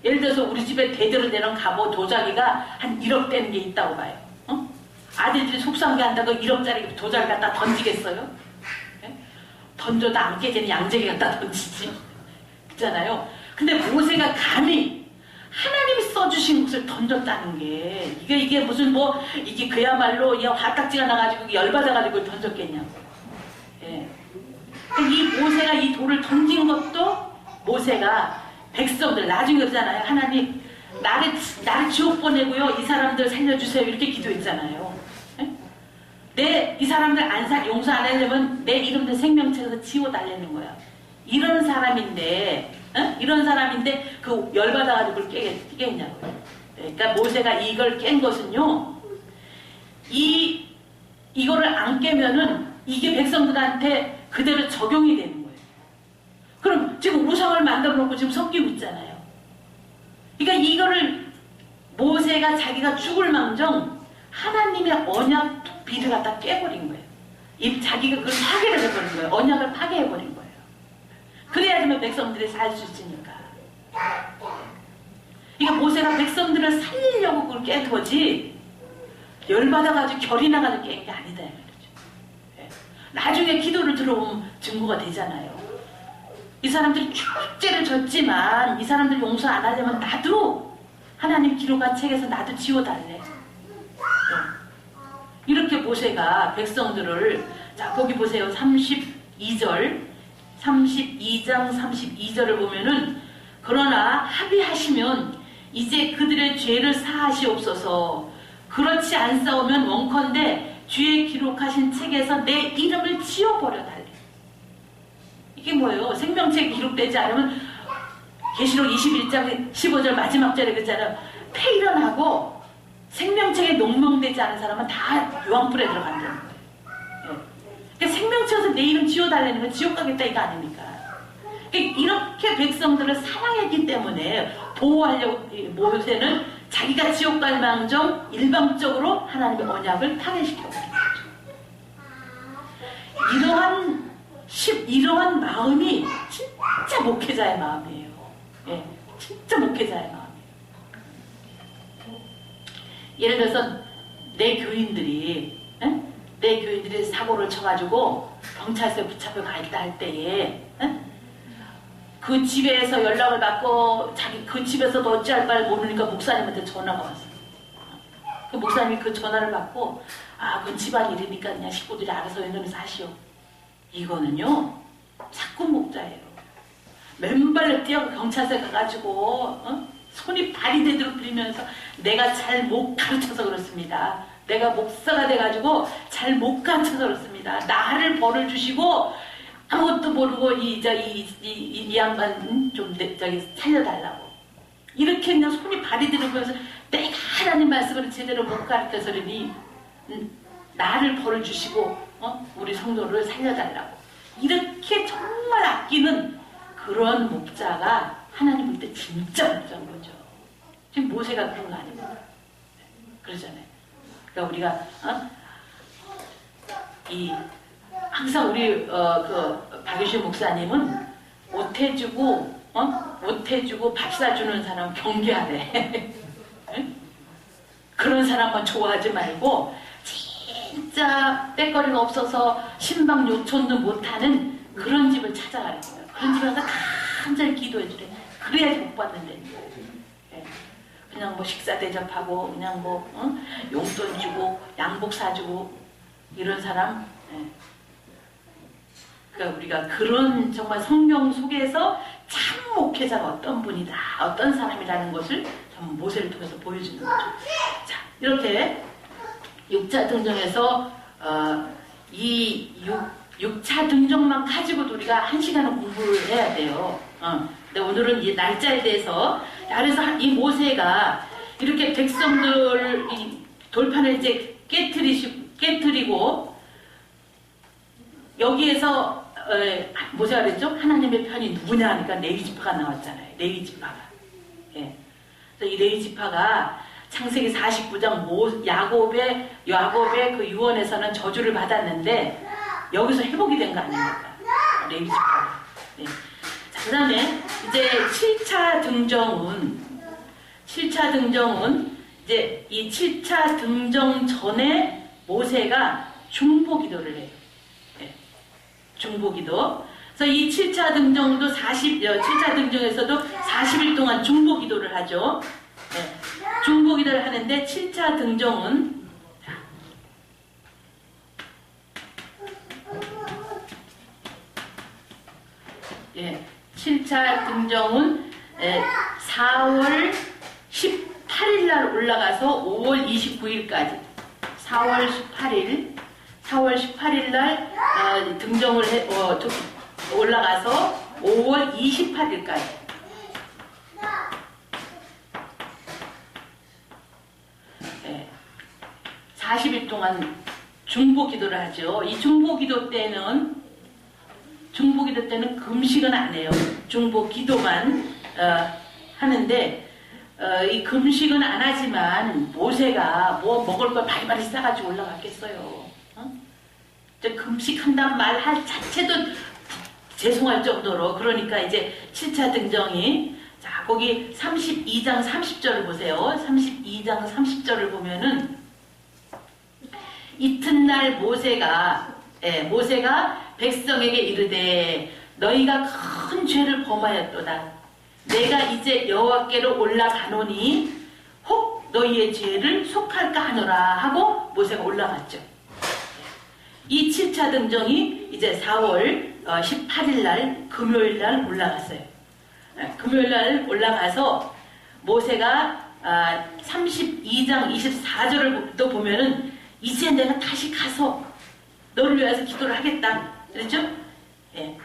예를 들어서 우리 집에 대대로 내놓은 갑오 도자기가 한 1억 되는 게 있다고 봐요. 아들들이 속상하게 한다고 1억짜리 도자기 갖다 던지겠어요? 던져도 안 깨지는 양재기 갖다 던지지. 그렇잖아요. 근데 모세가 감히 하나님이 써주신 것을 던졌다는 게 이게 무슨 뭐 이게 그야말로 화딱지가 나가지고 열받아가지고 던졌겠냐고. 이 모세가 이 돌을 던진 것도 모세가 백성들 나중에 그러잖아요. 하나님 나를 지옥 보내고요 이 사람들 살려주세요 이렇게 기도했잖아요. 이 사람들 용서 안 하려면 내 이름들 생명책에서 지워달라는 거야. 이런 사람인데, 이런 사람인데, 그 열받아가지고 그걸 깨겠냐고요. 그러니까 모세가 이걸 깬 것은요, 이거를 안 깨면은 이게 백성들한테 그대로 적용이 되는 거예요. 그럼 지금 우상을 만들어 놓고 지금 섞이고 있잖아요. 그러니까 이거를 모세가 자기가 죽을 망정 하나님의 언약 비를 갖다 깨버린 거예요. 자기가 그걸 파괴를 해버린 거예요. 언약을 파괴해버린 거예요. 그래야지만 백성들이 살 수 있으니까. 그러니까 모세가 백성들을 살리려고 그걸 깬 거지, 열받아가지고 결이 나가지고 깬 게 아니다. 나중에 기도를 들어보면 증거가 되잖아요. 이 사람들이 축제를 졌지만 이 사람들 용서 안 하려면 나도 하나님 기록한 책에서 나도 지워달래. 이렇게 모세가 백성들을, 자 거기 보세요. 32장 32절을 보면은, 그러나 합의하시면 이제 그들의 죄를 사하시옵소서. 그렇지 않사오면 원컨대 주의 기록하신 책에서 내 이름을 지워버려 달래. 이게 뭐예요? 생명책에 기록되지 않으면, 계시록 21장 15절 마지막 절에 그랬잖아요. 폐일어나고 생명책에 농명되지 않은 사람은 다 유황불에 들어간다는 거예요. 그러니까 생명책에서 내 이름 지워달라는 건 지옥 가겠다 이거 아닙니까? 그러니까 이렇게 백성들을 사랑했기 때문에 보호하려고 모세는 자기가 지옥 갈 망정 일방적으로 하나님의 언약을 파괴시켜버린 거죠. 이러한 마음이 진짜 목회자의 마음이에요. 예, 진짜 목회자의 마음이에요. 예를 들어서 내 교인들이 사고를 쳐가지고 경찰서에 붙잡혀 가 있다 할 때에, 그 집에서 연락을 받고 그 집에서도 어찌할 바를 모르니까 목사님한테 전화가 왔어요. 그 목사님이 그 전화를 받고, 그 집안 일이니까 그냥 식구들이 알아서 연락해서 하시오. 이거는요, 사건 목자예요. 맨발로 뛰어가 경찰서에 가가지고 손이 발이 되도록 빌면서, 내가 잘 못 가르쳐서 그렇습니다. 내가 목사가 돼가지고 잘 못 가르쳐서 그렇습니다. 나를 벌을 주시고 아무것도 모르고 이 양반 좀 살려달라고. 이렇게 그냥 손이 발이 들어보면서, 내가 하나님 말씀을 제대로 못 가르쳐서 그러니 나를 벌을 주시고 우리 성도를 살려달라고. 이렇게 정말 아끼는 그런 목자가 하나님 볼 때 진짜 목자인 거죠. 지금 모세가 그런 거 아닙니까? 그러잖아요. 그러니까 우리가 항상 우리 박유신 목사님은 옷 해주고 밥 사주는 사람 경계하래. 그런 사람만 좋아하지 말고, 진짜 때거리가 없어서 신방 요촌도 못하는 그런 집을 찾아가는 거예요. 그런 집에 가서 간절히 기도해주래. 그래야지 못 받는데. 그냥 뭐 식사 대접하고 그냥 용돈 주고 양복 사주고 이런 사람. 그러니까 우리가 그런 정말 성경 속에서 참 목회자가 어떤 분이다, 어떤 사람이라는 것을 참 모세를 통해서 보여주는 거죠. 자, 이렇게 6차 등정에서 이 6차 등정만 가지고도 우리가 1시간은 공부를 해야 돼요. 근데 오늘은 이 날짜에 대해서, 그래서 이 모세가 이렇게 백성들 돌판을 이제 깨트리고 여기에서 모세가 그랬죠? 하나님의 편이 누구냐 하니까 레위 지파가 나왔잖아요. 레위 지파가. 예. 그래서 이 레위 지파가 창세기 49장 야곱의 그 유언에서는 저주를 받았는데 여기서 회복이 된 거 아닙니까? 레위 지파가. 예. 자, 그 다음에 이제 7차 등정은 이제 이 7차 등정 전에 모세가 중보기도를 해요. 네. 중보기도. 그래서 이 7차 등정도 7차 등정에서도 40일 동안 중보기도를 하죠. 네. 중보기도를 하는데 7차 등정은 예, 7차 등정은 4월 18일 날 올라가서 5월 29일까지 4월 18일 4월 18일 날 등정을 올라가서 5월 28일까지 40일 동안 중보 기도를 하죠. 이 중보 기도 때는 금식은 안 해요. 중보 기도만 하는데 이 금식은 안 하지만 모세가 뭐 먹을 걸 바리바리 싸가지고 올라갔겠어요. 금식한다는 말 할 자체도 죄송할 정도로. 그러니까 이제 7차 등정이, 자 거기 32장 30절을 보세요. 32장 30절을 보면은 이튿날 모세가 백성에게 이르되 너희가 큰 죄를 범하였도다. 내가 이제 여호와께로 올라가노니 혹 너희의 죄를 속할까 하노라 하고 모세가 올라갔죠. 이 7차 등정이 이제 4월 18일 날 금요일 날 올라갔어요. 금요일 날 올라가서 모세가 32장 24절을 또 보면은 이제 내가 다시 가서 너를 위해서 기도를 하겠다. 그랬죠? 예.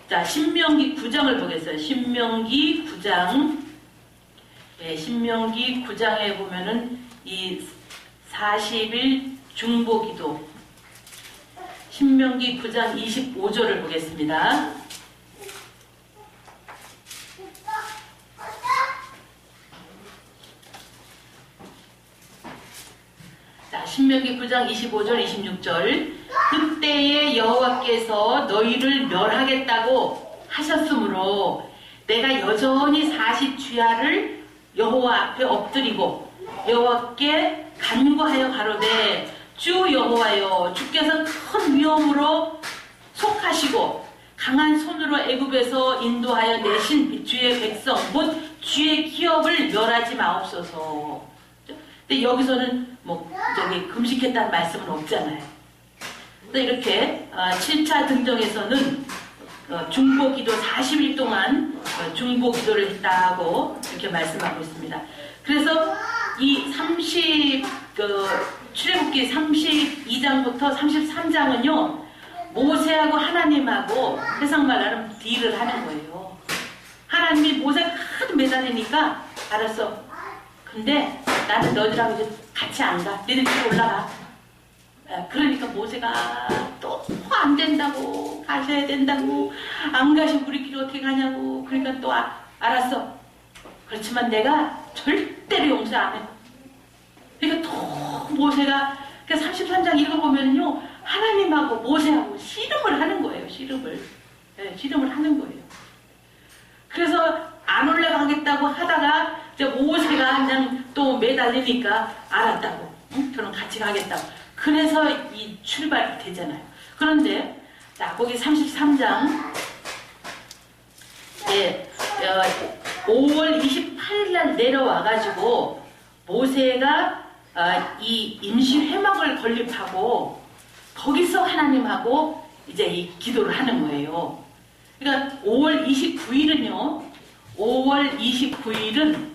자, 신명기 9장을 보겠어요. 신명기 9장. 예, 신명기 9장에 보면은 이 40일 중보 기도. 신명기 9장 25절을 보겠습니다. 자, 신명기 9장 25절 26절. 그때에 여호와께서 너희를 멸하겠다고 하셨으므로 내가 여전히 40주야를 여호와 앞에 엎드리고 여호와께 간구하여 가로되 주 여호와여, 주께서 큰 위험으로 속하시고 강한 손으로 애굽에서 인도하여 내신 주의 백성 곧 주의 기업을 멸하지 마옵소서. 근데 여기서는 금식했다는 말씀은 없잖아요. 이렇게 7차 등정에서는 중보 기도 40일 동안 중보 기도를 했다고 이렇게 말씀하고 있습니다. 그래서 이 출애굽기 32장부터 33장은요 모세하고 하나님하고 세상말 나름 딜을 하는 거예요. 하나님이 모세가 하도 매달리니까 알았어. 근데 나는 너희들하고 이제 같이 안 가. 너희들끼리 올라가. 그러니까 모세가 또 안 된다고, 가셔야 된다고, 안 가시면 우리끼리 어떻게 가냐고. 그러니까 또 알았어. 그렇지만 내가 절대로 용서 안 해. 그러니까 또 모세가, 그러니까 33장 읽어보면요 하나님하고 모세하고 씨름을 하는 거예요. 씨름을 하는 거예요. 그래서 안 올라가겠다고 하다가 이제 모세가 그냥 또 매달리니까 알았다고. 응? 저는 같이 가겠다고. 그래서 이 출발이 되잖아요. 그런데 자 거기 33장 5월 28일 날 내려와가지고 모세가 이 임시 회막을 건립하고 거기서 하나님하고 이제 이 기도를 하는 거예요. 그러니까 5월 29일은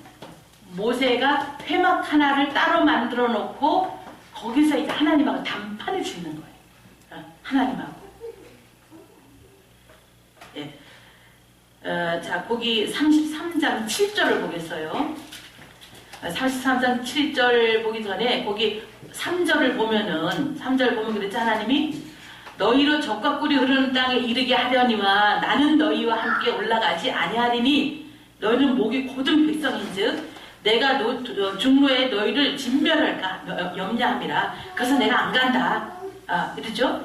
모세가 회막 하나를 따로 만들어 놓고 거기서 이제 하나님하고 담판을 짓는 거예요. 하나님하고. 예. 자, 거기 33장 7절을 보겠어요. 33장 7절 보기 전에 거기 3절을 보면 그랬지. 하나님이 너희로 적과 꿀이 흐르는 땅에 이르게 하려니와 나는 너희와 함께 올라가지 아니하리니 너희는 목이 곧은 백성인즉 내가 중로에 너희를 진멸할까 염려함이라. 그래서 내가 안 간다. 그렇죠?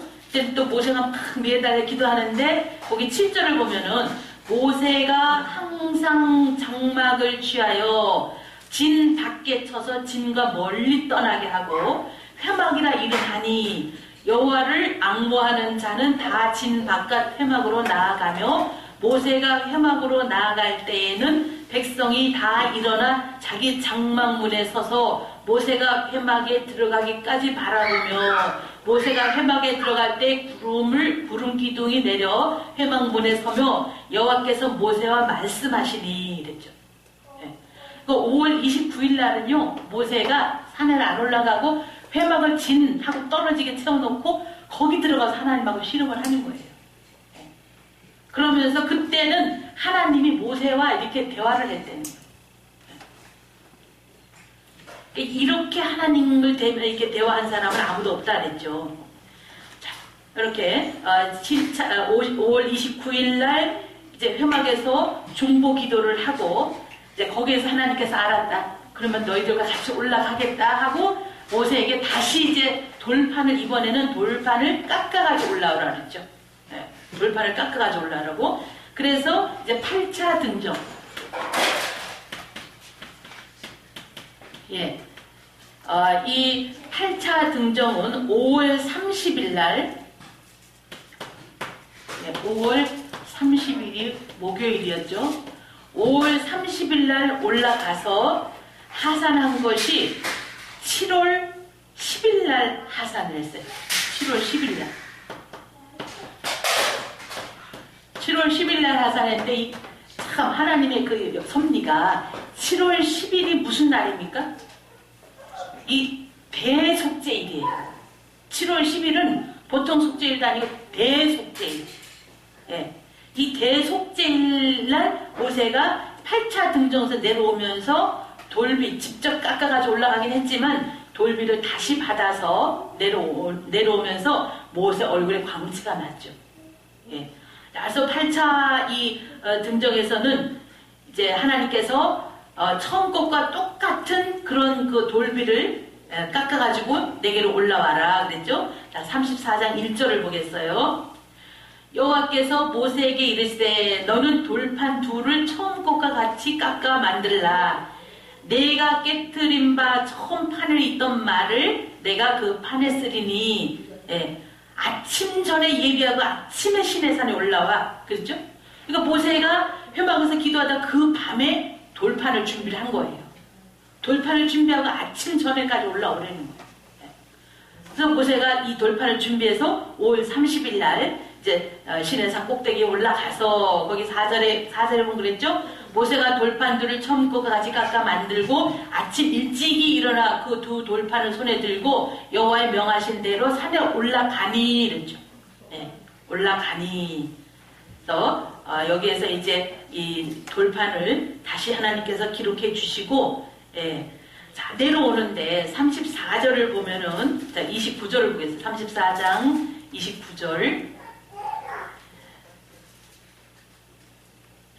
또 모세가 막 매달려 기도하는데 거기 7절을 보면은 모세가 항상 장막을 취하여 진 밖에 쳐서 진과 멀리 떠나게 하고 회막이라 이르하니 여호와를 앙모하는 자는 다 진 바깥 회막으로 나아가며 모세가 회막으로 나아갈 때에는 백성이 다 일어나 자기 장막문에 서서 모세가 회막에 들어가기까지 바라보며 모세가 회막에 들어갈 때 구름 기둥이 내려 회막문에 서며 여호와께서 모세와 말씀하시니 이랬죠. 5월 29일 날은요 모세가 산을 안 올라가고 회막을 진하고 떨어지게 채워놓고 거기 들어가서 하나님하고 씨름을 하는 거예요. 그러면서 그때는 하나님이 모세와 이렇게 대화를 했다는 거예요. 이렇게 하나님을 이렇게 대화한 사람은 아무도 없다 그랬죠. 자, 이렇게 5월 29일 날 이제 회막에서 중보 기도를 하고 이제 거기에서 하나님께서 알았다. 그러면 너희들과 같이 올라가겠다 하고 모세에게 다시 이제 돌판을 이번에는 돌판을 깎아가지고 올라오라 그랬죠. 네, 돌판을 깎아가지고 올라오라고. 그래서 이제 8차 등정. 예. 이 8차 등정은 5월 30일 날, 5월 30일이 목요일이었죠. 5월 30일 날 올라가서 하산한 것이 7월 10일 날 하산을 했어요. 7월 10일 날. 7월 10일 날 하산했는데 참 하나님의 그 섭리가 7월 10일이 무슨 날입니까? 이 대속죄일이에요. 7월 10일은 보통 속죄일도 아니고 대속죄일. 예. 이 대속죄일 날 모세가 8차 등정에서 내려오면서 돌비 직접 깎아가지고 올라가긴 했지만 돌비를 다시 받아서 내려오면서 모세 얼굴에 광채가 났죠. 예. 그래서 8차 이 등정에서는 이제 하나님께서 처음 것과 똑같은 그런 그 돌비를 깎아가지고 내게로 올라와라 그랬죠. 자, 34장 1절을 보겠어요. 여호와께서 모세에게 이르시되 너는 돌판 둘을 처음 것과 같이 깎아 만들라. 내가 깨트린 바 처음 판을 있던 말을 내가 그 판에 쓰리니 아침 전에 예비하고 아침에 시내산에 올라와. 그렇죠? 그러니까 모세가 회막에서 기도하다 그 밤에 돌판을 준비를 한 거예요. 돌판을 준비하고 아침 전에까지 올라오라는 거예요. 그래서 모세가 이 돌판을 준비해서 5월 30일 날 이제 시내산 꼭대기에 올라가서 거기 4절에 보면 그랬죠? 모세가 돌판들을 처음 것과 같이 깎아 만들고 아침 일찍이 일어나 그 두 돌판을 손에 들고 여호와의 명하신 대로 산에 올라가니 이랬죠. 네, 올라가니. 그래서 여기에서 이제 이 돌판을 다시 하나님께서 기록해 주시고, 자, 내려오는데 34절을 보면은, 자, 29절을 보겠습니다. 34장 29절.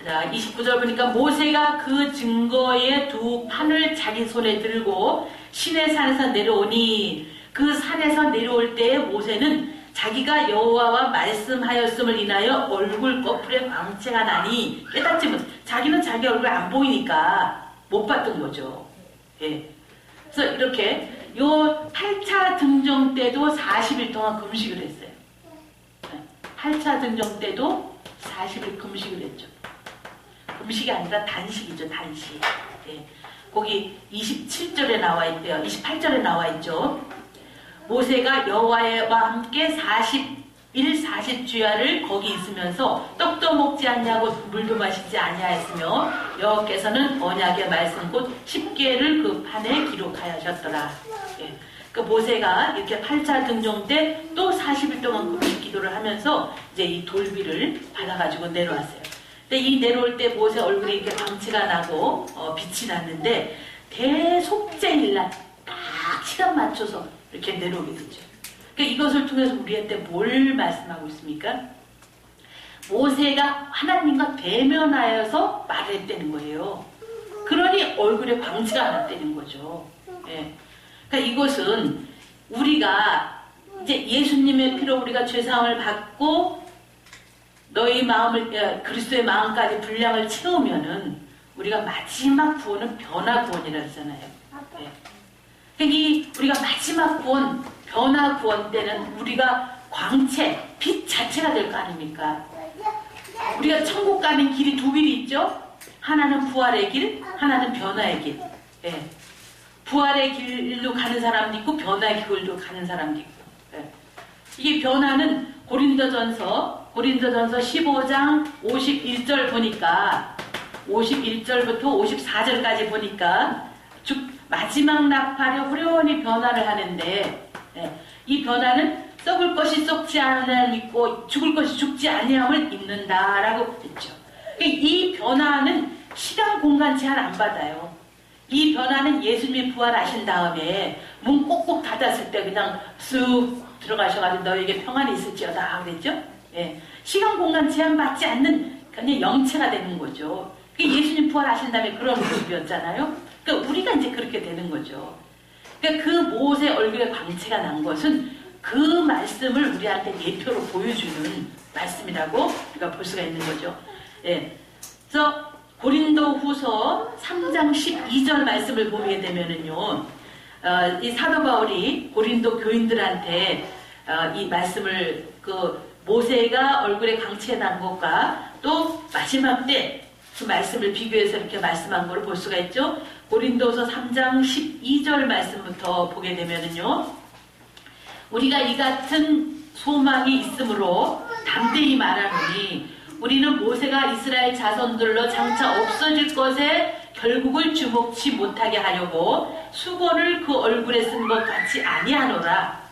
자, 29절 보니까 모세가 그 증거의 두 판을 자기 손에 들고 시내산에서 내려오니 그 산에서 내려올 때에 모세는 자기가 여호와와 말씀하였음을 인하여 얼굴 꺼풀에 광채가 나니 깨닫지 못. 자기는 자기 얼굴 안 보이니까 못 봤던 거죠. 예. 그래서 이렇게 요 8차 등정 때도 40일 동안 금식을 했어요. 8차 등정 때도 40일 금식을 했죠. 금식이 아니라 단식이죠, 단식. 예. 거기 27절에 나와 있대요. 28절에 나와 있죠. 모세가 여호와와 함께 40일 40주야를 거기 있으면서 떡도 먹지 않냐고 물도 마시지 아니하였으며 여호와께서는 언약의 말씀 곧 10계를 그 판에 기록하셨더라. 예. 그 모세가 이렇게 8차 등정 때 또 40일 동안 금식 기도를 하면서 이제 이 돌비를 받아가지고 내려왔어요. 근데 이 내려올 때 모세 얼굴에 이렇게 광채가 나고 빛이 났는데 대속죄일날 딱 시간 맞춰서 이렇게 내려오게 되죠. 그러니까 이것을 통해서 우리한테 뭘 말씀하고 있습니까? 모세가 하나님과 대면하여서 말을 했다는 거예요. 그러니 얼굴에 광채가 났다는 거죠. 예. 그러니까 이것은 우리가 이제 예수님의 피로 우리가 죄사함을 받고 너희 마음을 그리스도의 마음까지 분량을 채우면은 우리가 마지막 구원은 변화 구원이라 했잖아요. 예. 그러니까 우리가 마지막 구원, 변화 구원 때는 우리가 광채, 빛 자체가 될 거 아닙니까? 우리가 천국 가는 길이 두 길이 있죠? 하나는 부활의 길, 하나는 변화의 길. 예. 부활의 길로 가는 사람도 있고 변화의 길로 가는 사람도 있고. 예. 이게 변화는 고린도전서 15장 51절 보니까 51절부터 54절까지 보니까 마지막 나팔에 후련히 변화를 하는데 이 변화는 썩을 것이 썩지 않을 믿고 죽을 것이 죽지 아니함을 입는다라고 했죠. 이 변화는 시간 공간 제한 안 받아요. 이 변화는 예수님이 부활하신 다음에 문 꼭꼭 닫았을 때 그냥 쑥 들어가셔가지고 너에게 평안이 있을지어다 그랬죠. 시간 공간 제한 받지 않는 그냥 영체가 되는 거죠. 예수님 부활하신 다음에 그런 모습이었잖아요. 그러니까 우리가 이제 그렇게 되는 거죠. 그러니까 그 모세 얼굴에 광채가 난 것은 그 말씀을 우리한테 예표로 보여주는 말씀이라고 우리가 볼 수가 있는 거죠. 그래서 고린도 후서 3장 12절 말씀을 보게 되면은요, 이 사도 바울이 고린도 교인들한테 이 말씀을 모세가 얼굴에 광채 난 것과 또 마지막 때 그 말씀을 비교해서 이렇게 말씀한 걸 볼 수가 있죠. 고린도서 3장 12절 말씀부터 보게 되면은요, 우리가 이 같은 소망이 있으므로 담대히 말하노니 우리는 모세가 이스라엘 자손들로 장차 없어질 것에 결국을 주목치 못하게 하려고 수건을 그 얼굴에 쓴 것 같이 아니하노라.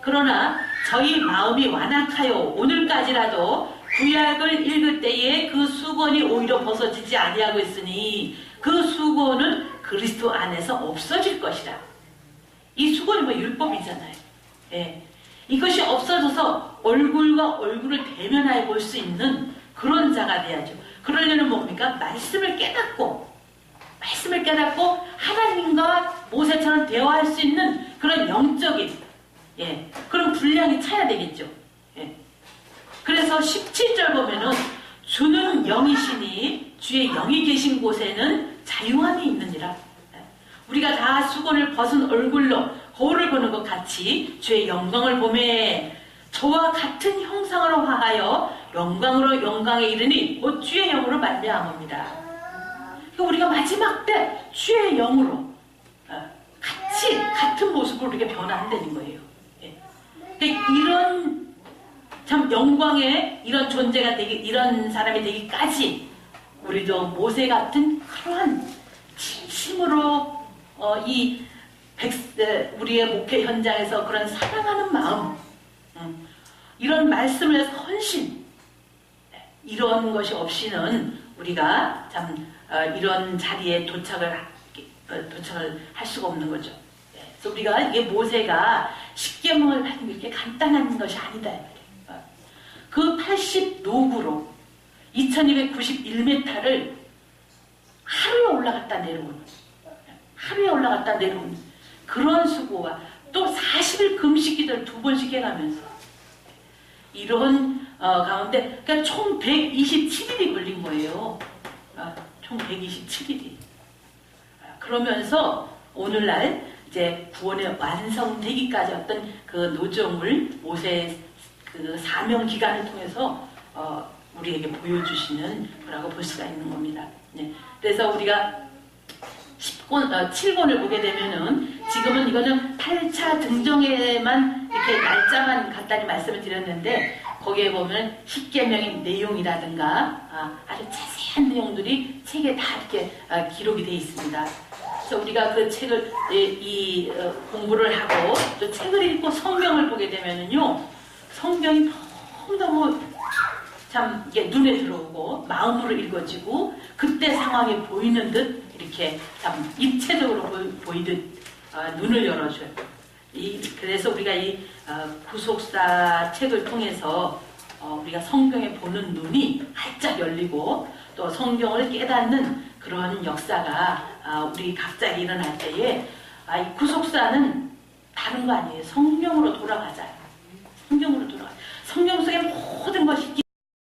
그러나 저희 마음이 완악하여 오늘까지라도 구약을 읽을 때에 그 수건이 오히려 벗어지지 아니하고 있으니 그 수건은 그리스도 안에서 없어질 것이라. 이 수건이 뭐 율법이잖아요. 이것이 없어져서 얼굴과 얼굴을 대면하여 볼 수 있는 그런 자가 돼야죠. 그러려면 뭡니까? 말씀을 깨닫고 하나님과 모세처럼 대화할 수 있는 그런 영적인 그런 분량이 차야 되겠죠. 그래서 17절 보면은 주는 영이시니 주의 영이 계신 곳에는 자유함이 있느니라. 우리가 다 수건을 벗은 얼굴로 거울을 보는 것 같이 주의 영광을 보매 저와 같은 형상으로 화하여 영광으로 영광에 이르니 곧 주의 영으로 말미암습니다. 그러니까 우리가 마지막 때 주의 영으로 같은 모습으로 이렇게 변화한다는 거예요. 그러니까 이런 참 영광의 이런 존재가 이런 사람이 되기까지 우리도 모세 같은 그러한 진심으로 우리의 목회 현장에서 그런 사랑하는 마음, 이런 말씀을 해서 헌신, 이런 것이 없이는 우리가 참 이런 자리에 도착을 할 수가 없는 거죠. 그래서 우리가 이게 모세가 십계명을 하는 게 이렇게 간단한 것이 아니다. 그 80노구로 2291m를 하루에 올라갔다 내려오는 그런 수고와 또 40일 금식 기도를 2번씩 해가면서 이런 가운데 그러니까 총 127일이 걸린 거예요. 총 127일이. 그러면서 오늘날 이제 구원의 완성되기까지 어떤 그 노정을 모세의 그 사명 기간을 통해서 우리에게 보여주시는 거라고 볼 수가 있는 겁니다. 그래서 우리가 7권을 보게 되면은 지금은 이거는 8차 등정회만 이렇게 날짜만 간단히 말씀을 드렸는데 거기에 보면 십계명의 내용이라든가 아주 자세한 내용들이 책에 다 이렇게 기록이 되어 있습니다. 그래서 우리가 그 책을 공부를 하고 또 책을 읽고 성경을 보게 되면은요, 성경이 너무너무 참 이게 눈에 들어오고 마음으로 읽어지고 그때 상황이 보이는 듯 이렇게 참 입체적으로 보이듯 눈을 열어줘요. 그래서 우리가 이 구속사 책을 통해서 우리가 성경에 보는 눈이 활짝 열리고 또 성경을 깨닫는 그런 역사가 우리 각자에 일어날 때에 이 구속사는 다른 거 아니에요. 성경으로 돌아가자. 성경